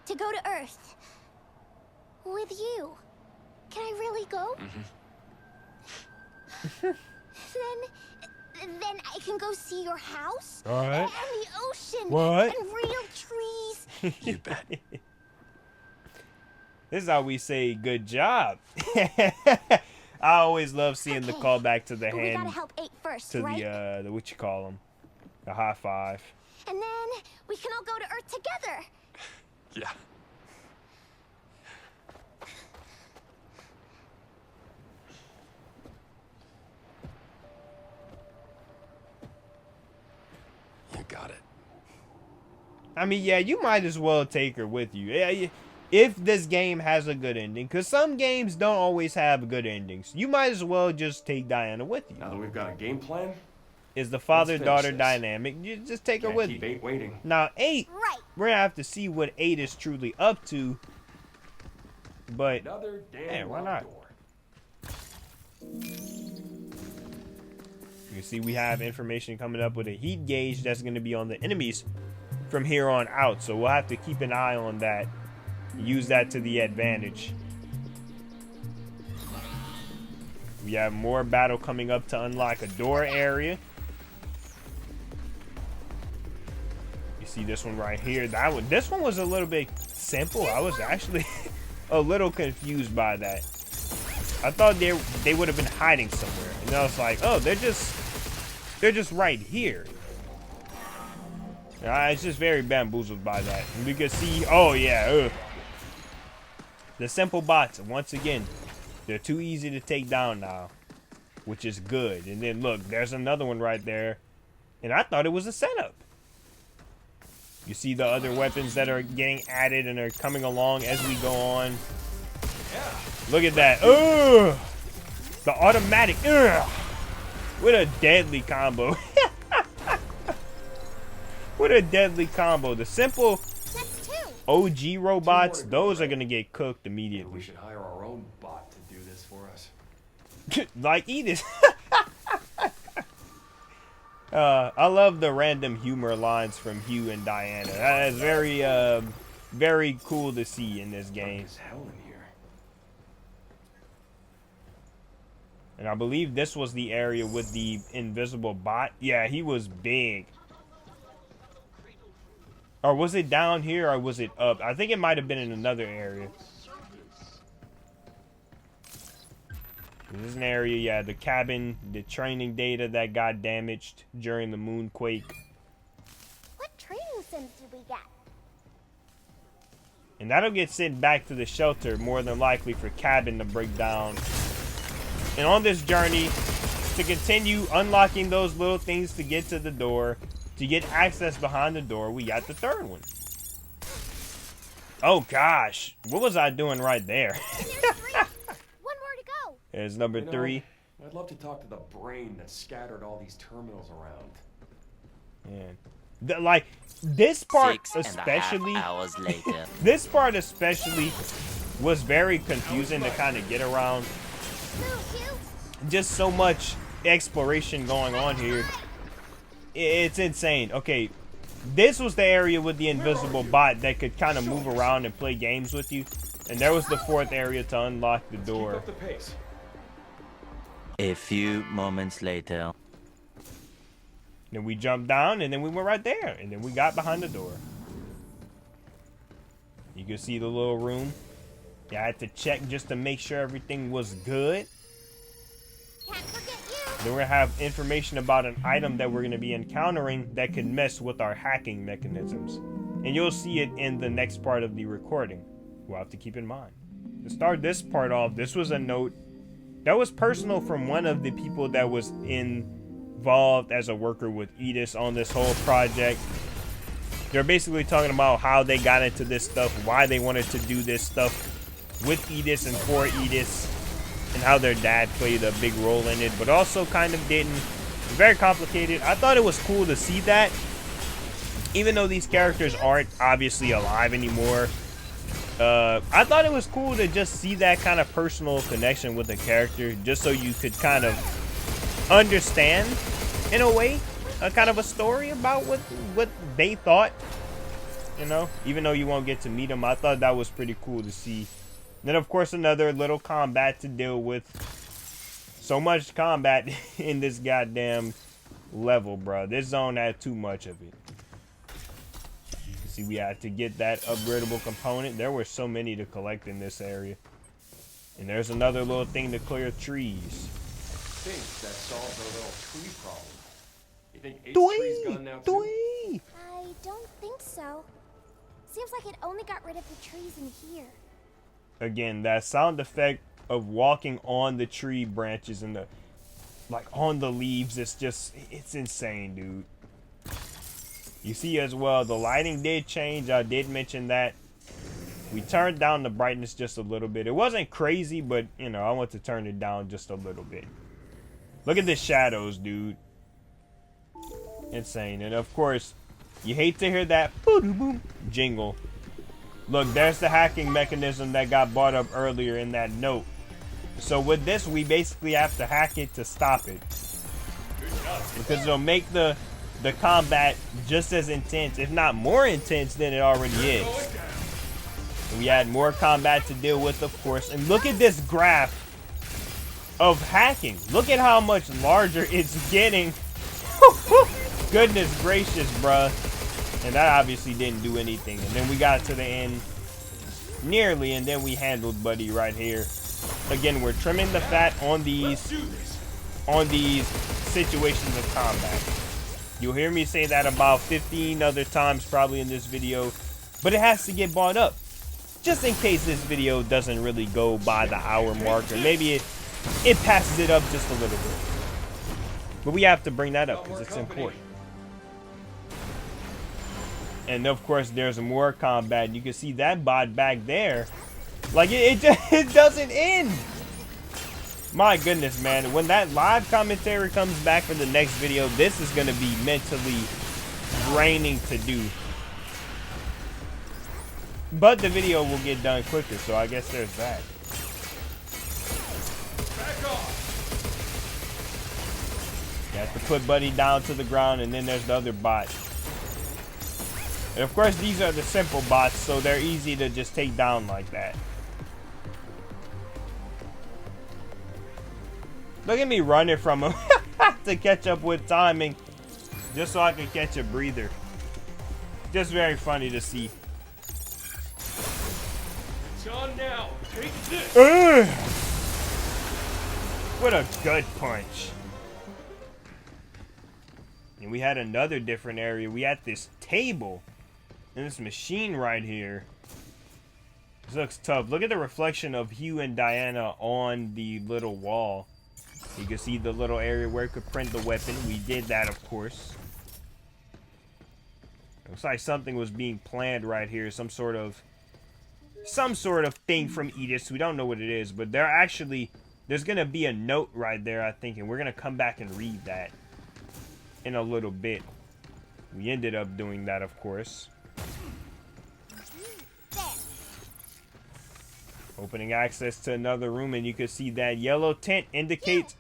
to go to Earth with you. Can I really go? Then I can go see your house. All right. And the ocean. What? And real trees. You bet. This is how we say good job. I always love seeing the callback to the But we hand, gotta help 8 first, to right? the what you call them, the high five. And then we can all go to Earth together. Yeah. You got it. I mean, yeah, you might as well take her with you. Yeah, if this game has a good ending, because some games don't always have good endings. You might as well just take Diana with you. Now that we've got a game plan, Is the father-daughter finish this. dynamic? You just take her can't with keep you. 8 waiting. Now, 8, Right. we're gonna have to see what 8 is truly up to. But Another damn yeah, why locked not? door. You can see we have information coming up with a heat gauge that's going to be on the enemies from here on out. So we'll have to keep an eye on that. Use that to the advantage. We have more battle coming up to unlock a door area. You see this one right here. This one was a little bit simple. I was actually a little confused by that. I thought they would have been hiding somewhere. And I was like, oh, they're just right here. It's just very bamboozled by that. And we can see, oh yeah, the simple bots, once again, they're too easy to take down now, which is good. And then look, there's another one right there. And I thought it was a setup. You see the other weapons that are getting added and are coming along as we go on. Look at that. Ugh! The automatic. Ugh! What a deadly combo. What a deadly combo. The simple That's 2. OG robots, Two more to go, those are right? going to get cooked We immediately. should hire our own bot to do this for us. Like Edith. I love the random humor lines from Hugh and Diana. That is very, very cool to see in this game. There's hell in here. And I believe this was the area with the invisible bot. Yeah, he was big. Or was it down here or was it up? I think it might have been in another area. This is an area, yeah, the cabin, the training data that got damaged during the moonquake. What training sims do we get? And that'll get sent back to the shelter, more than likely for cabin to break down. And on this journey, to continue unlocking those little things to get to the door, to get access behind the door, we got the third one. Oh gosh, what was I doing right there? And there's 3. One more to go. There's number You know, 3. I'd love to talk to the brain that scattered all these terminals around. And like this part 6.5 especially, hours later. this part especially was very confusing to kind of get around. Move, Hugh. Just so much exploration going on here. It's insane. Okay, this was the area with the invisible bot that could kind of move around and play games with you. And there was the 4th area to unlock the Keep door. up the pace. A few moments later. Then we jumped down and then we went right there. And then we got behind the door. You can see the little room. Yeah, I had to check just to make sure everything was good. Can't forget you. Then we're gonna have information about an item that we're gonna be encountering that could mess with our hacking mechanisms. And you'll see it in the next part of the recording. We'll have to keep in mind. To start this part off, this was a note that was personal from one of the people that was in involved as a worker with Edis on this whole project. They're basically talking about how they got into this stuff, why they wanted to do this stuff with Edis and for Edis, and how their dad played a big role in it, but also kind of didn't. Very complicated. I thought it was cool to see that, even though these characters aren't obviously alive anymore. I thought it was cool to just see that kind of personal connection with the character, just so you could kind of understand, in a way, a kind of a story about what they thought, you know, even though you won't get to meet them. I thought that was pretty cool to see. Then, of course, another little combat to deal with. So much combat in this goddamn level, bro. This zone had too much of it. See, we had to get that upgradable component. There were so many to collect in this area. And there's another little thing to clear trees. I think that solves our little tree problem. You think Ace Tree's gone now too? I don't think so. Seems like it only got rid of the trees in here. Again, that sound effect of walking on the tree branches and the, like, on the leaves, it's insane, dude. You see as well, the lighting did change. I did mention that. We turned down the brightness just a little bit. It wasn't crazy, but, you know, I want to turn it down just a little bit. Look at the shadows, dude. Insane. And, of course, you hate to hear that boom jingle. Look, there's the hacking mechanism that got brought up earlier in that note. So with this, we basically have to hack it to stop it. Because it'll make the combat just as intense, if not more intense than it already is. And we had more combat to deal with, of course. And look at this graph of hacking. Look at how much larger it's getting. Goodness gracious, bruh. And that obviously didn't do anything. And then we got to the end nearly, and then we handled Buddy right here. Again, we're trimming the fat on these situations of combat. You'll hear me say that about 15 other times probably in this video, but it has to get brought up just in case this video doesn't really go by the hour mark, or maybe it passes it up just a little bit. But we have to bring that up because it's important. And of course, there's more combat. You can see that bot back there. Like, it doesn't end. My goodness, man. When that live commentary comes back for the next video, this is going to be mentally draining to do. But the video will get done quicker, so I guess there's that. Back off. You have to put Buddy down to the ground, and then there's the other bot. And of course, these are the simple bots, so they're easy to just take down like that. Look at me running from him to catch up with timing, just so I can catch a breather. Just very funny to see. It's on now. Take this. What a gut punch. And we had another different area. We had this table and this machine right here. This looks tough. Look at the reflection of Hugh and Diana on the little wall. You can see the little area where it could print the weapon. We did that, of course. Looks like something was being planned right here. Some sort of thing from Edis. We don't know what it is, but there's gonna be a note right there, I think, and we're gonna come back and read that in a little bit. We ended up doing that, of course. Opening access to another room, and you can see that yellow tent indicates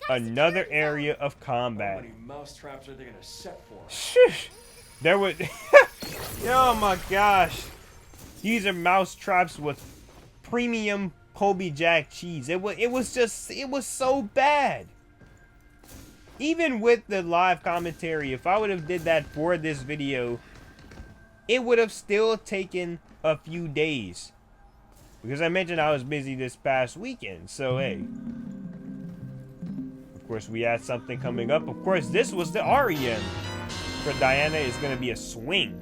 another area of combat. How many mouse traps are they gonna set for us? Shush! There was oh my gosh. These are mouse traps with premium Colby Jack cheese. It was so bad. Even with the live commentary, if I would have did that for this video, it would have still taken a few days. Because I mentioned I was busy this past weekend, so hey. Of course, we had something coming up. Of course, this was the REM. For Diana, is going to be a swing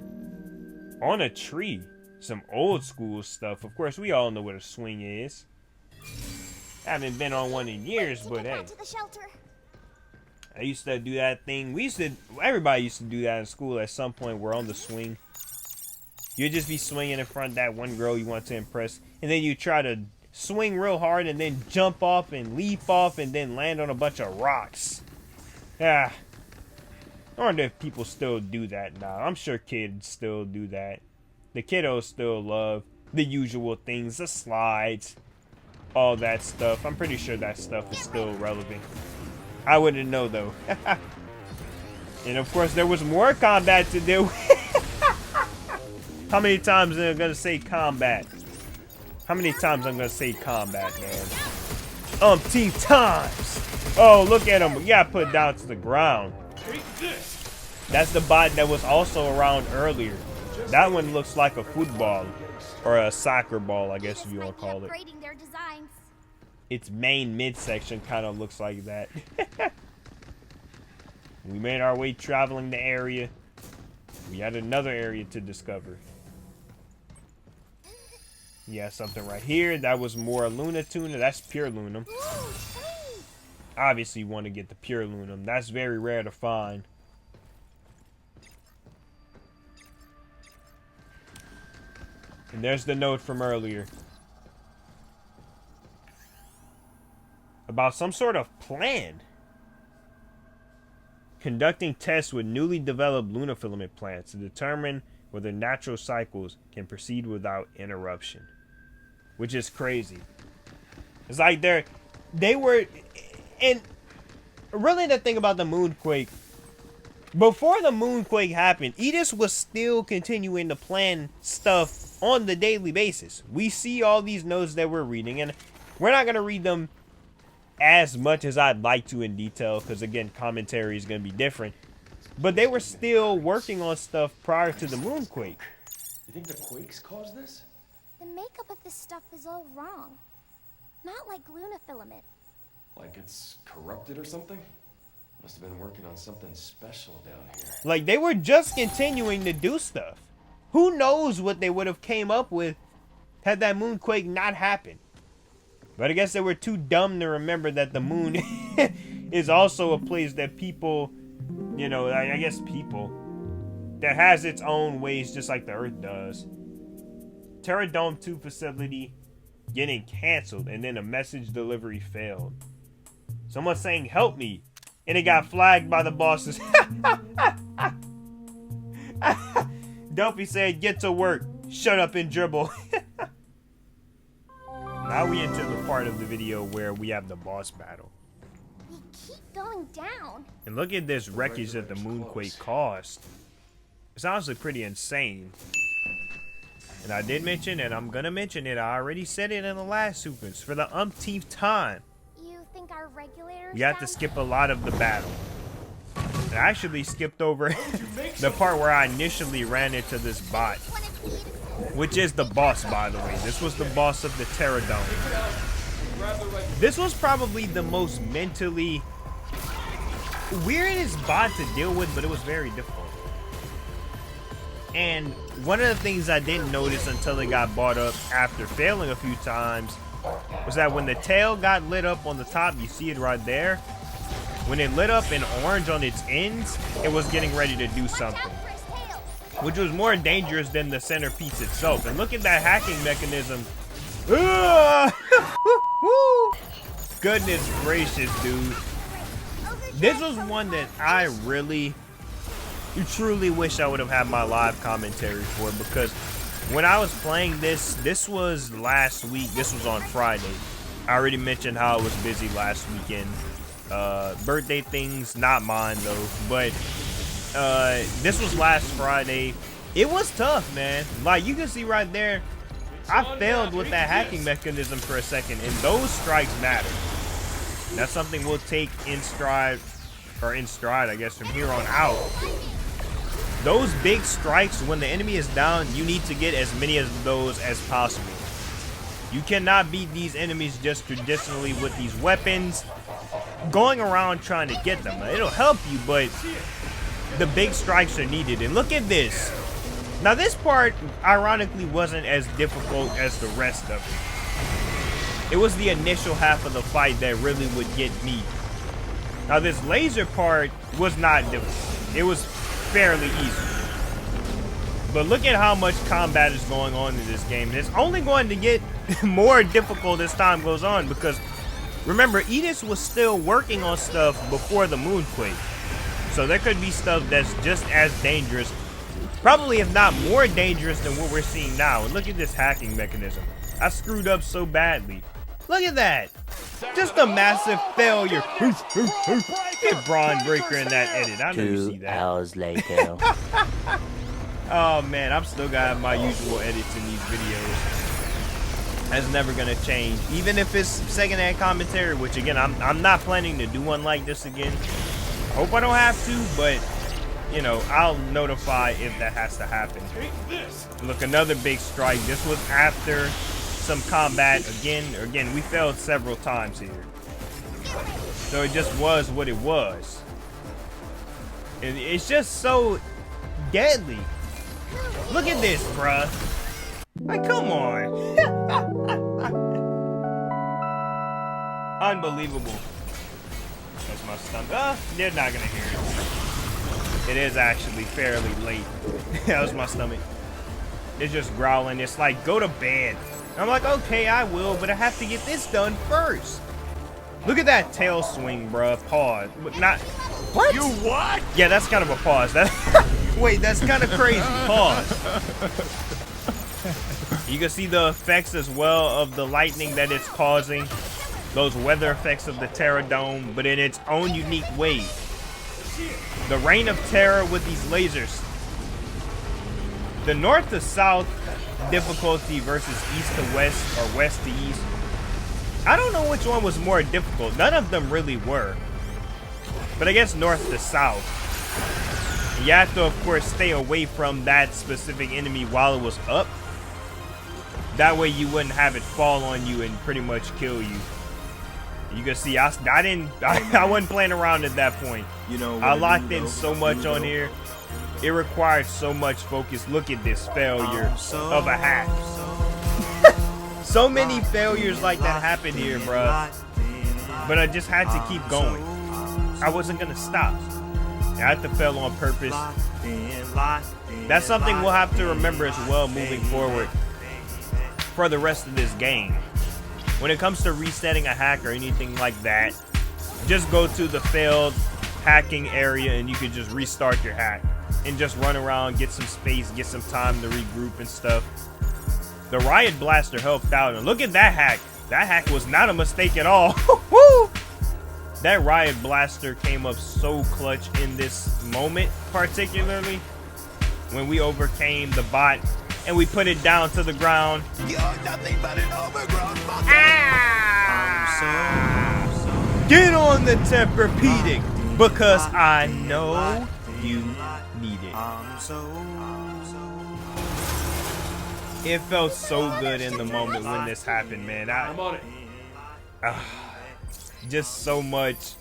on a tree. Some old school stuff. Of course, we all know what a swing is. Haven't been on one in years, but hey. I used to do that thing. Everybody used to do that in school at some point. We're on the swing. You'd just be swinging in front of that one girl you want to impress. And then you try to swing real hard and then jump off and leap off and then land on a bunch of rocks. Yeah. I wonder if people still do that now. I'm sure kids still do that. The kiddos still love the usual things, the slides, all that stuff. I'm pretty sure that stuff is still relevant. I wouldn't know though. And of course there was more combat to do. How many times am I gonna say combat? How many times I'm gonna say combat, man? Umpteen times! Oh, look at him. You gotta put it down to the ground. That's the bot that was also around earlier. That one looks like a football. Or a soccer ball, I guess if you want to call it. Its main midsection kind of looks like that. We made our way traveling the area. We had another area to discover. Yeah, something right here. That was more Luna Tuna. That's pure Lunum. Obviously, you want to get the pure Lunum. That's very rare to find. And there's the note from earlier. About some sort of plan. Conducting tests with newly developed lunafilament plants to determine whether natural cycles can proceed without interruption. Which is crazy. It's like they were, and really the thing about the moonquake, before the moonquake happened, Edis was still continuing to plan stuff on the daily basis. We see all these notes that we're reading, and we're not going to read them as much as I'd like to in detail, because again, commentary is going to be different. But they were still working on stuff prior to the moonquake. You think the quakes caused this? The makeup of this stuff is all wrong. Not like lunafilament. Like it's corrupted or something? Must have been working on something special down here. Like, they were just continuing to do stuff. Who knows what they would have came up with had that moonquake not happened. But I guess they were too dumb to remember that the moon is also a place that people, you know, I guess people, that has its own ways just like the Earth does. Terra Dome 2 facility getting canceled, and then a message delivery failed. Someone saying, help me. And it got flagged by the bosses. Delphi said, get to work. Shut up and dribble. Now we enter the part of the video where we have the boss battle. We keep going down. And look at this wreckage that the moonquake caused. It's honestly pretty insane. And I did mention, and I'm gonna mention it, I already said it in the last sequence, for the umpteenth time. You think our regulators? We had to skip a lot of the battle. I actually skipped over the part where I initially ran into this bot. Which is the boss, by the way. This was the boss of the Terra Dome. This was probably the most mentally weirdest bot to deal with, but it was very difficult. And one of the things I didn't notice until it got brought up after failing a few times was that when the tail got lit up on the top, you see it right there. When it lit up in orange on its ends, it was getting ready to do something, which was more dangerous than the centerpiece itself. And look at that hacking mechanism. Goodness gracious, dude. This was one that I really, truly wish I would have had my live commentary for, because when I was playing this was last week. This was on Friday. I already mentioned how I was busy last weekend. Birthday things, not mine though, but this was last Friday. It was tough, man. Like, you can see right there, I failed with that hacking mechanism for a second, and those strikes matter. That's something we'll take in stride, I guess, from here on out. Those big strikes, when the enemy is down, you need to get as many of those as possible. You cannot beat these enemies just traditionally with these weapons, going around trying to get them. It'll help you, but the big strikes are needed. And look at this. Now this part, ironically, wasn't as difficult as the rest of it. It was the initial half of the fight that really would get me. Now this laser part was not difficult. It was fairly easy. But look at how much combat is going on in this game. It's only going to get more difficult as time goes on because remember, Edith was still working on stuff before the moonquake. So there could be stuff that's just as dangerous, probably if not more dangerous than what we're seeing now. And look at this hacking mechanism. I screwed up so badly. Look at that. Just a massive failure. Get Braun Breaker in that edit. I know you see 2 that. hours later. Oh man, I'm still gonna have my usual edits in these videos. That's never gonna change. Even if it's secondhand commentary, which again, I'm not planning to do one like this again. Hope I don't have to, but you know, I'll notify if that has to happen. Look, another big strike. This was after some combat. Again, we failed several times here. So it just was what it was. And it's just so deadly. Look at this, bruh. Like, come on. Unbelievable. That's my stomach. They're not gonna hear it. It is actually fairly late. That was my stomach. It's just growling. It's like, go to bed. I'm like, okay, I will, but I have to get this done first. Look at that tail swing, bruh. Pause. Not. What? You what? Yeah, that's kind of a pause. That. Wait, that's kind of crazy. Pause. You can see the effects as well of the lightning that it's causing. Those weather effects of the Terra Dome, but in its own unique way. The reign of terror with these lasers. The north to south difficulty versus east to west or west to east. I don't know which one was more difficult. None of them really were. But I guess north to south. You have to, of course, stay away from that specific enemy while it was up. That way you wouldn't have it fall on you and pretty much kill you. You can see I wasn't playing around at that point. You know, I locked in so much on here. It required so much focus. Look at this failure of a hack. So many failures like that happened here, bruh. But I just had to keep going. I wasn't gonna stop. I had to fail on purpose. That's something we'll have to remember as well moving forward for the rest of this game. When it comes to resetting a hack or anything like that, just go to the failed hacking area and you can just restart your hack and just run around, get some space, get some time to regroup and stuff. The Riot Blaster helped out, and look at that hack. That hack was not a mistake at all. Woo! That Riot Blaster came up so clutch in this moment, particularly when we overcame the bot and we put it down to the ground. You're nothing but an overgrown monkey. Get on the Tempur-Pedic because I know you need it. It felt so good in the moment when this happened, man. I'm on it. Just so much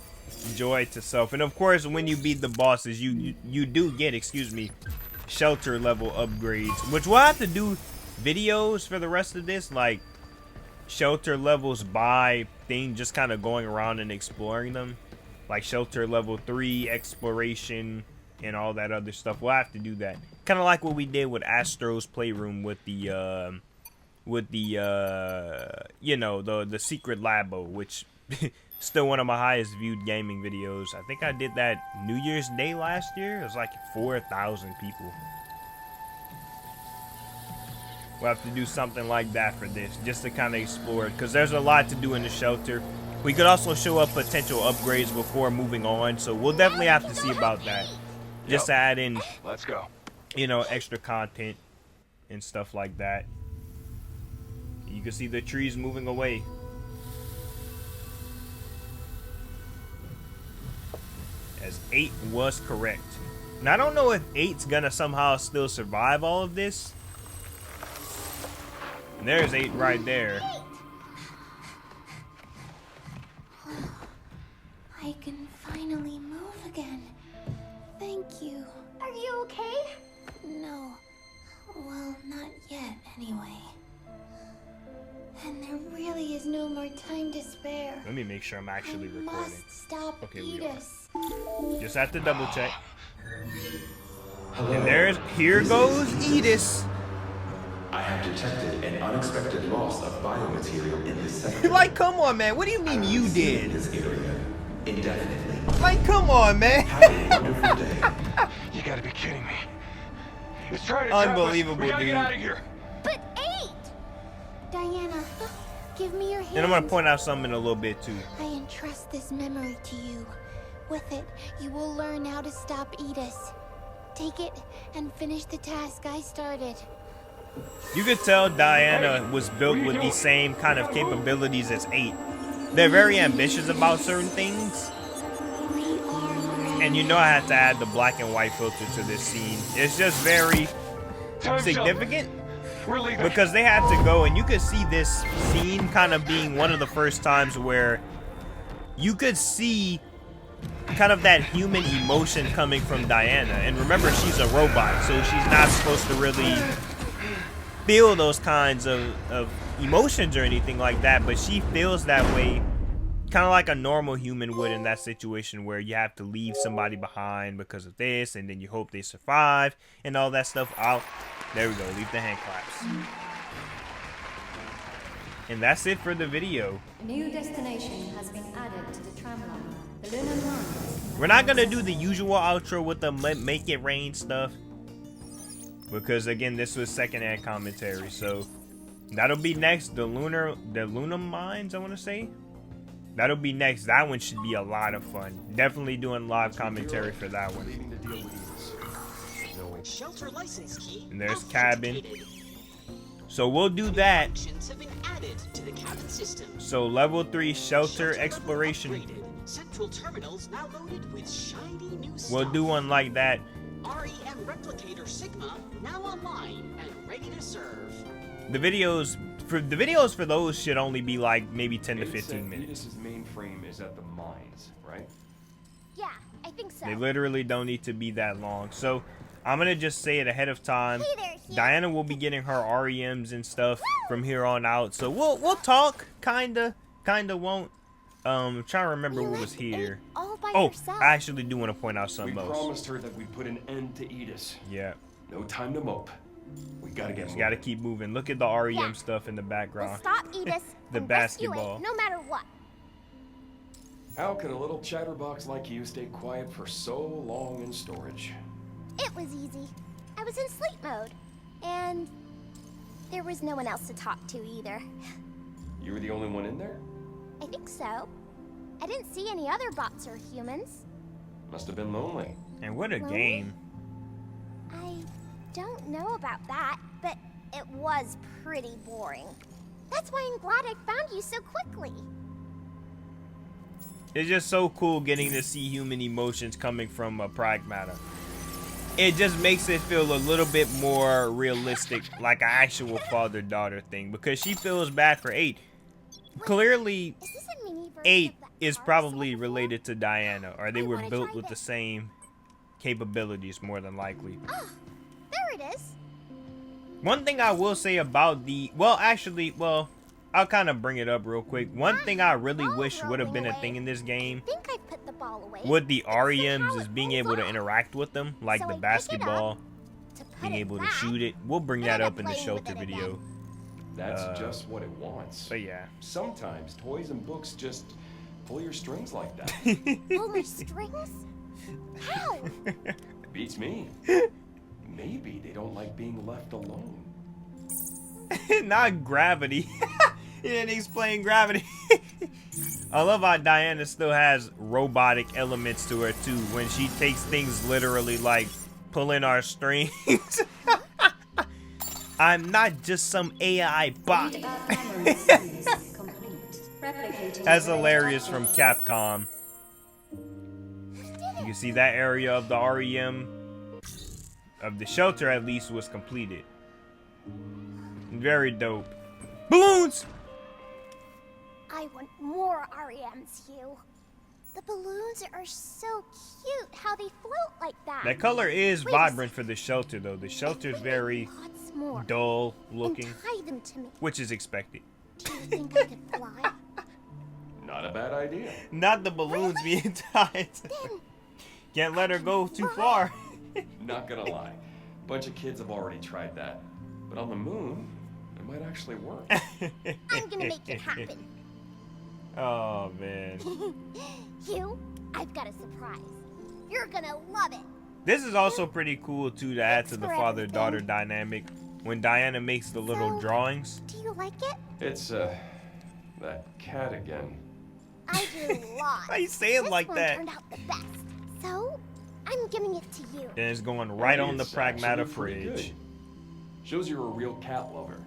joy to self. And of course, when you beat the bosses, you do get, shelter level upgrades, which we'll have to do videos for the rest of this, like shelter levels by thing, just kind of going around and exploring them, like shelter level 3 exploration and all that other stuff. We'll have to do that, kind of like what we did with Astro's Playroom with the the secret labo, which still one of my highest viewed gaming videos. I think I did that New Year's Day last year. It was like 4,000 people. We'll have to do something like that for this, just to kind of explore it, because there's a lot to do in the shelter. We could also show up potential upgrades before moving on, so we'll definitely have to see about that. Just to add in, let's go. Extra content and stuff like that. You can see the trees moving away. As 8 was correct. Now I don't know if 8's gonna somehow still survive all of this. And there's 8 right there. I can finally move again. Thank you. Are you okay? No. Well, not yet, anyway. And there really is no more time to spare. Let me me make sure I'm actually recording. Must stop Okay, we are. Edis. Just have to double check. And here goes Edis. I have detected an unexpected loss of biomaterial in this sector. Like, come on, man. What do you mean you did? This area indefinitely. Like, come on, man. Have a wonderful day. You gotta be kidding me. It's trying to Unbelievable, trap us. We gotta dude. get out of here. But 8! Diana, give me your hand. And I'm gonna point out something in a little bit too. I entrust this memory to you. With it, you will learn how to stop Edis. Take it and finish the task I started. You could tell Diana was built with the same kind of capabilities as 8. They're very ambitious about certain things. We are. And you know I had to add the black and white filter to this scene. It's just very significant We're leaving. because they had to go, and you could see this scene kind of being one of the first times where you could see kind of that human emotion coming from Diana. And remember, she's a robot, so she's not supposed to really feel those kinds of emotions or anything like that, but she feels that way kind of like a normal human would in that situation where you have to leave somebody behind because of this, and then you hope they survive and all that stuff. There we go, leave the hand claps. And that's it for the video. A new destination has been added to the tramline. The lunar mines. We're not gonna do the usual outro with the make it rain stuff, because again, this was secondhand commentary, so that'll be next. The lunar mines, I want to say, that'll be next. That one should be a lot of fun. Definitely doing live commentary for that one. Leaving to deal with Edis. No way. Shelter license key. And there's cabin. So we'll do that. Functions have been added to the cabin system. So level 3 shelter level exploration. upgraded. Central terminals now loaded with shiny new stuff. We'll do one like that. REM replicator Sigma now online and ready to serve. The videos for those should only be like maybe 10 to 15 minutes. Edis's mainframe is at the mines, right? Yeah, I think so. They literally don't need to be that long. So I'm gonna just say it ahead of time. Hey there, Hugh. Diana will be getting her REMs and stuff from here on out. So we'll talk, kinda won't. I'm trying to remember You what was left here. 8 all by Oh, yourself. I actually do want to point out We something else. promised her that we'd put an end to Edis. Yeah, No time to mope. We gotta get just moving. gotta keep moving. Look at the REM Yeah. stuff in the We'll background. stop Edis The and rescue basketball. it, no matter what. How could a little chatterbox like you stay quiet for so long in storage? It was easy. I was in sleep mode. And there was no one else to talk to either. You were the only one in there? I think so. I didn't see any other bots or humans. Must have been lonely. And what a Well, game. I don't know about that, but it was pretty boring. That's why I'm glad I found you so quickly. It's just so cool getting to see human emotions coming from a Pragmata. It just makes it feel a little bit more realistic, like an actual father-daughter thing, because she feels bad for 8. Clearly, Is this a mini version 8 of the is Arsenal probably before? related to Diana, or they I were wanna built try with the this. same capabilities, more than likely. Ah, there it is. One thing I will say about I'll kind of bring it up real quick. One thing I really Ball wish would have been a rolling thing in this game I think I put the ball away. with the Let's see how REMs is it being rolls able to off. interact with them, like So the I pick it basketball, up to put being it able to back, shoot it. We'll bring and that I'm up in the playing with shelter it video. again. That's just what it wants. But yeah. Sometimes toys and books just pull your strings like that. Pull my strings? How? Beats me. Maybe they don't like being left alone. Not gravity. He didn't explain gravity. I love how Diana still has robotic elements to her too, when she takes things literally, like pulling our strings. I'm not just some AI bot. Read Earth memory series complete. Replicating That's the hilarious from object. Capcom. You can see that area of the REM of the shelter at least was completed. Very dope. Balloons! I want more REMs, Hugh. The balloons are so cute, how they float like that. That color is Wait a vibrant for the shelter though. The shelter's If we very made lots more dull and looking, tie them to me. which is expected. Do you think I could fly? Not a bad idea. Not the balloons being tied. Can't let her go too far. Not gonna lie. Bunch of kids have already tried that. But on the moon, it might actually work. I'm gonna make it happen. Oh, man. Hugh, I've got a surprise. You're gonna love it. This is also pretty cool, too, to add to the for father-daughter dynamic. When Diana makes the little So, drawings. Do you like it? It's, that cat again. I do a lot. Why you say it like this that? one turned out the best. So, I'm giving it to you. And it's going right on the It's Pragmata actually pretty fridge. good. Shows you're a real cat lover.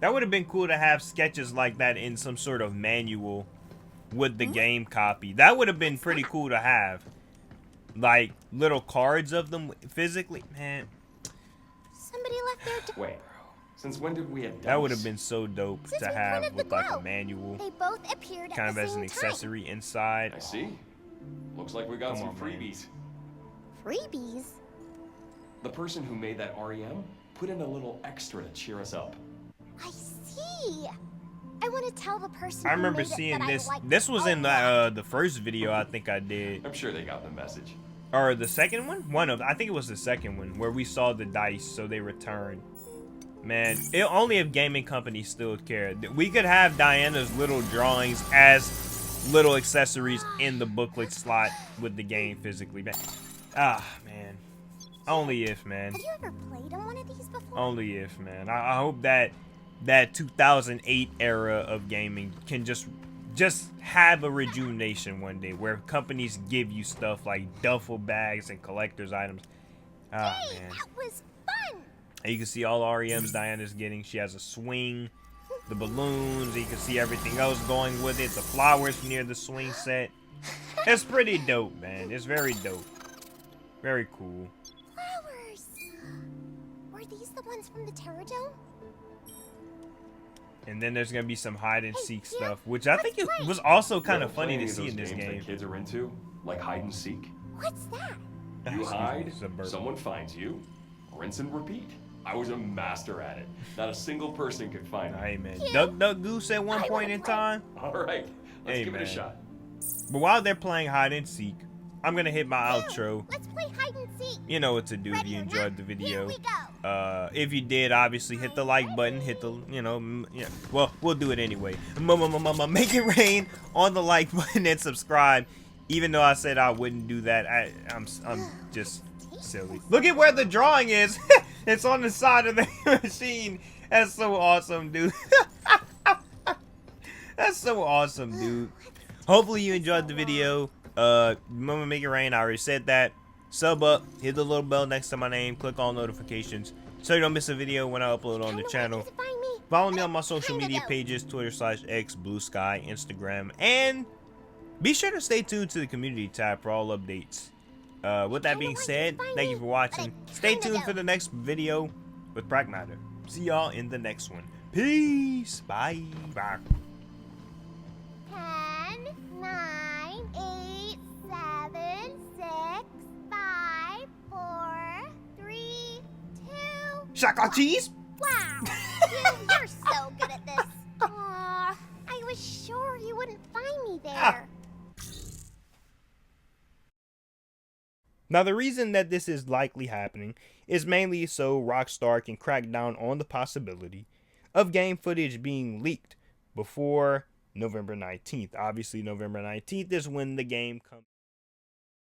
That would have been cool to have sketches like that in some sort of manual with the game copy. That would have been pretty cool to have. Like, little cards of them physically. Man, Somebody left their Wait, since when did we have that would have dice? been so dope Since to we have printed with the like a globe. manual. They both appeared Kind at of the as same an accessory inside. I see. Looks like we got Come some on, man. freebies. time. Freebies? The person who made that REM put in a little extra to cheer us up. I see. I want to tell the person I who remember made it seeing that this. I like This was it in a lot. the first video I think I did. I'm sure they got the message. Or the second one? I think it was the second one where we saw the dice, so they returned. Man, only if gaming companies still care. We could have Diana's little drawings as little accessories in the booklet slot with the game physically. Man. Ah, man. Only if, man. Have you ever played on one of these before? Only if, man. I hope that 2008 era of gaming can just have a rejuvenation one day where companies give you stuff like duffel bags and collector's items. Ah, Hey, man. that was fun. And you can see all REMs Diana's getting. She has a swing, the balloons, you can see everything else going with it, the flowers near the swing set. It's pretty dope, man. It's very dope. Very cool. Flowers. Were these the ones from the Terra Dome? And then there's gonna be some hide and seek Hey, stuff, which I think it play. was also kind You of ever funny play any to of see those in this games game. that kids are into, like hide and seek. What's that? You Excuse me, hide, it's a burp. someone finds you, rinse and repeat. I was a master at it. Not a single person could find me. Hey, man. Cute. Duck Duck Goose at one I point wanna in play. time. All right, let's Hey, give it a man. shot. But while they're playing hide and seek, I'm gonna hit my outro. Let's play hide and seek. You know what to do if Ready you or enjoyed the not, video. Here we go. If you did, obviously hit the like button, hit the, yeah. Well, we'll do it anyway. Make it rain on the like button and subscribe. Even though I said I wouldn't do that, I'm just silly. Look at where the drawing is. It's on the side of the machine. That's so awesome, dude. That's so awesome, dude. Hopefully you enjoyed the video. Remember, make it rain. I already said that. Sub up, hit the little bell next to my name, click all notifications so you don't miss a video when I upload on the channel. Find me. Follow me on my social Kinda media though. pages, Twitter/X, Blue Sky, Instagram, and be sure to stay tuned to the community tab for all updates. With that being said, thank you for watching. Stay tuned for the next video with Pragmata. See y'all in the next one. Peace. Bye. Bye. 10, 9, 8, 7, 6, 5, 4, 3, 2. Shaka cheese. Wow, you're so good at this. Aw, I was sure you wouldn't find me there. Now, the reason that this is likely happening is mainly so Rockstar can crack down on the possibility of game footage being leaked before November 19th. Obviously, November 19th is when the game comes.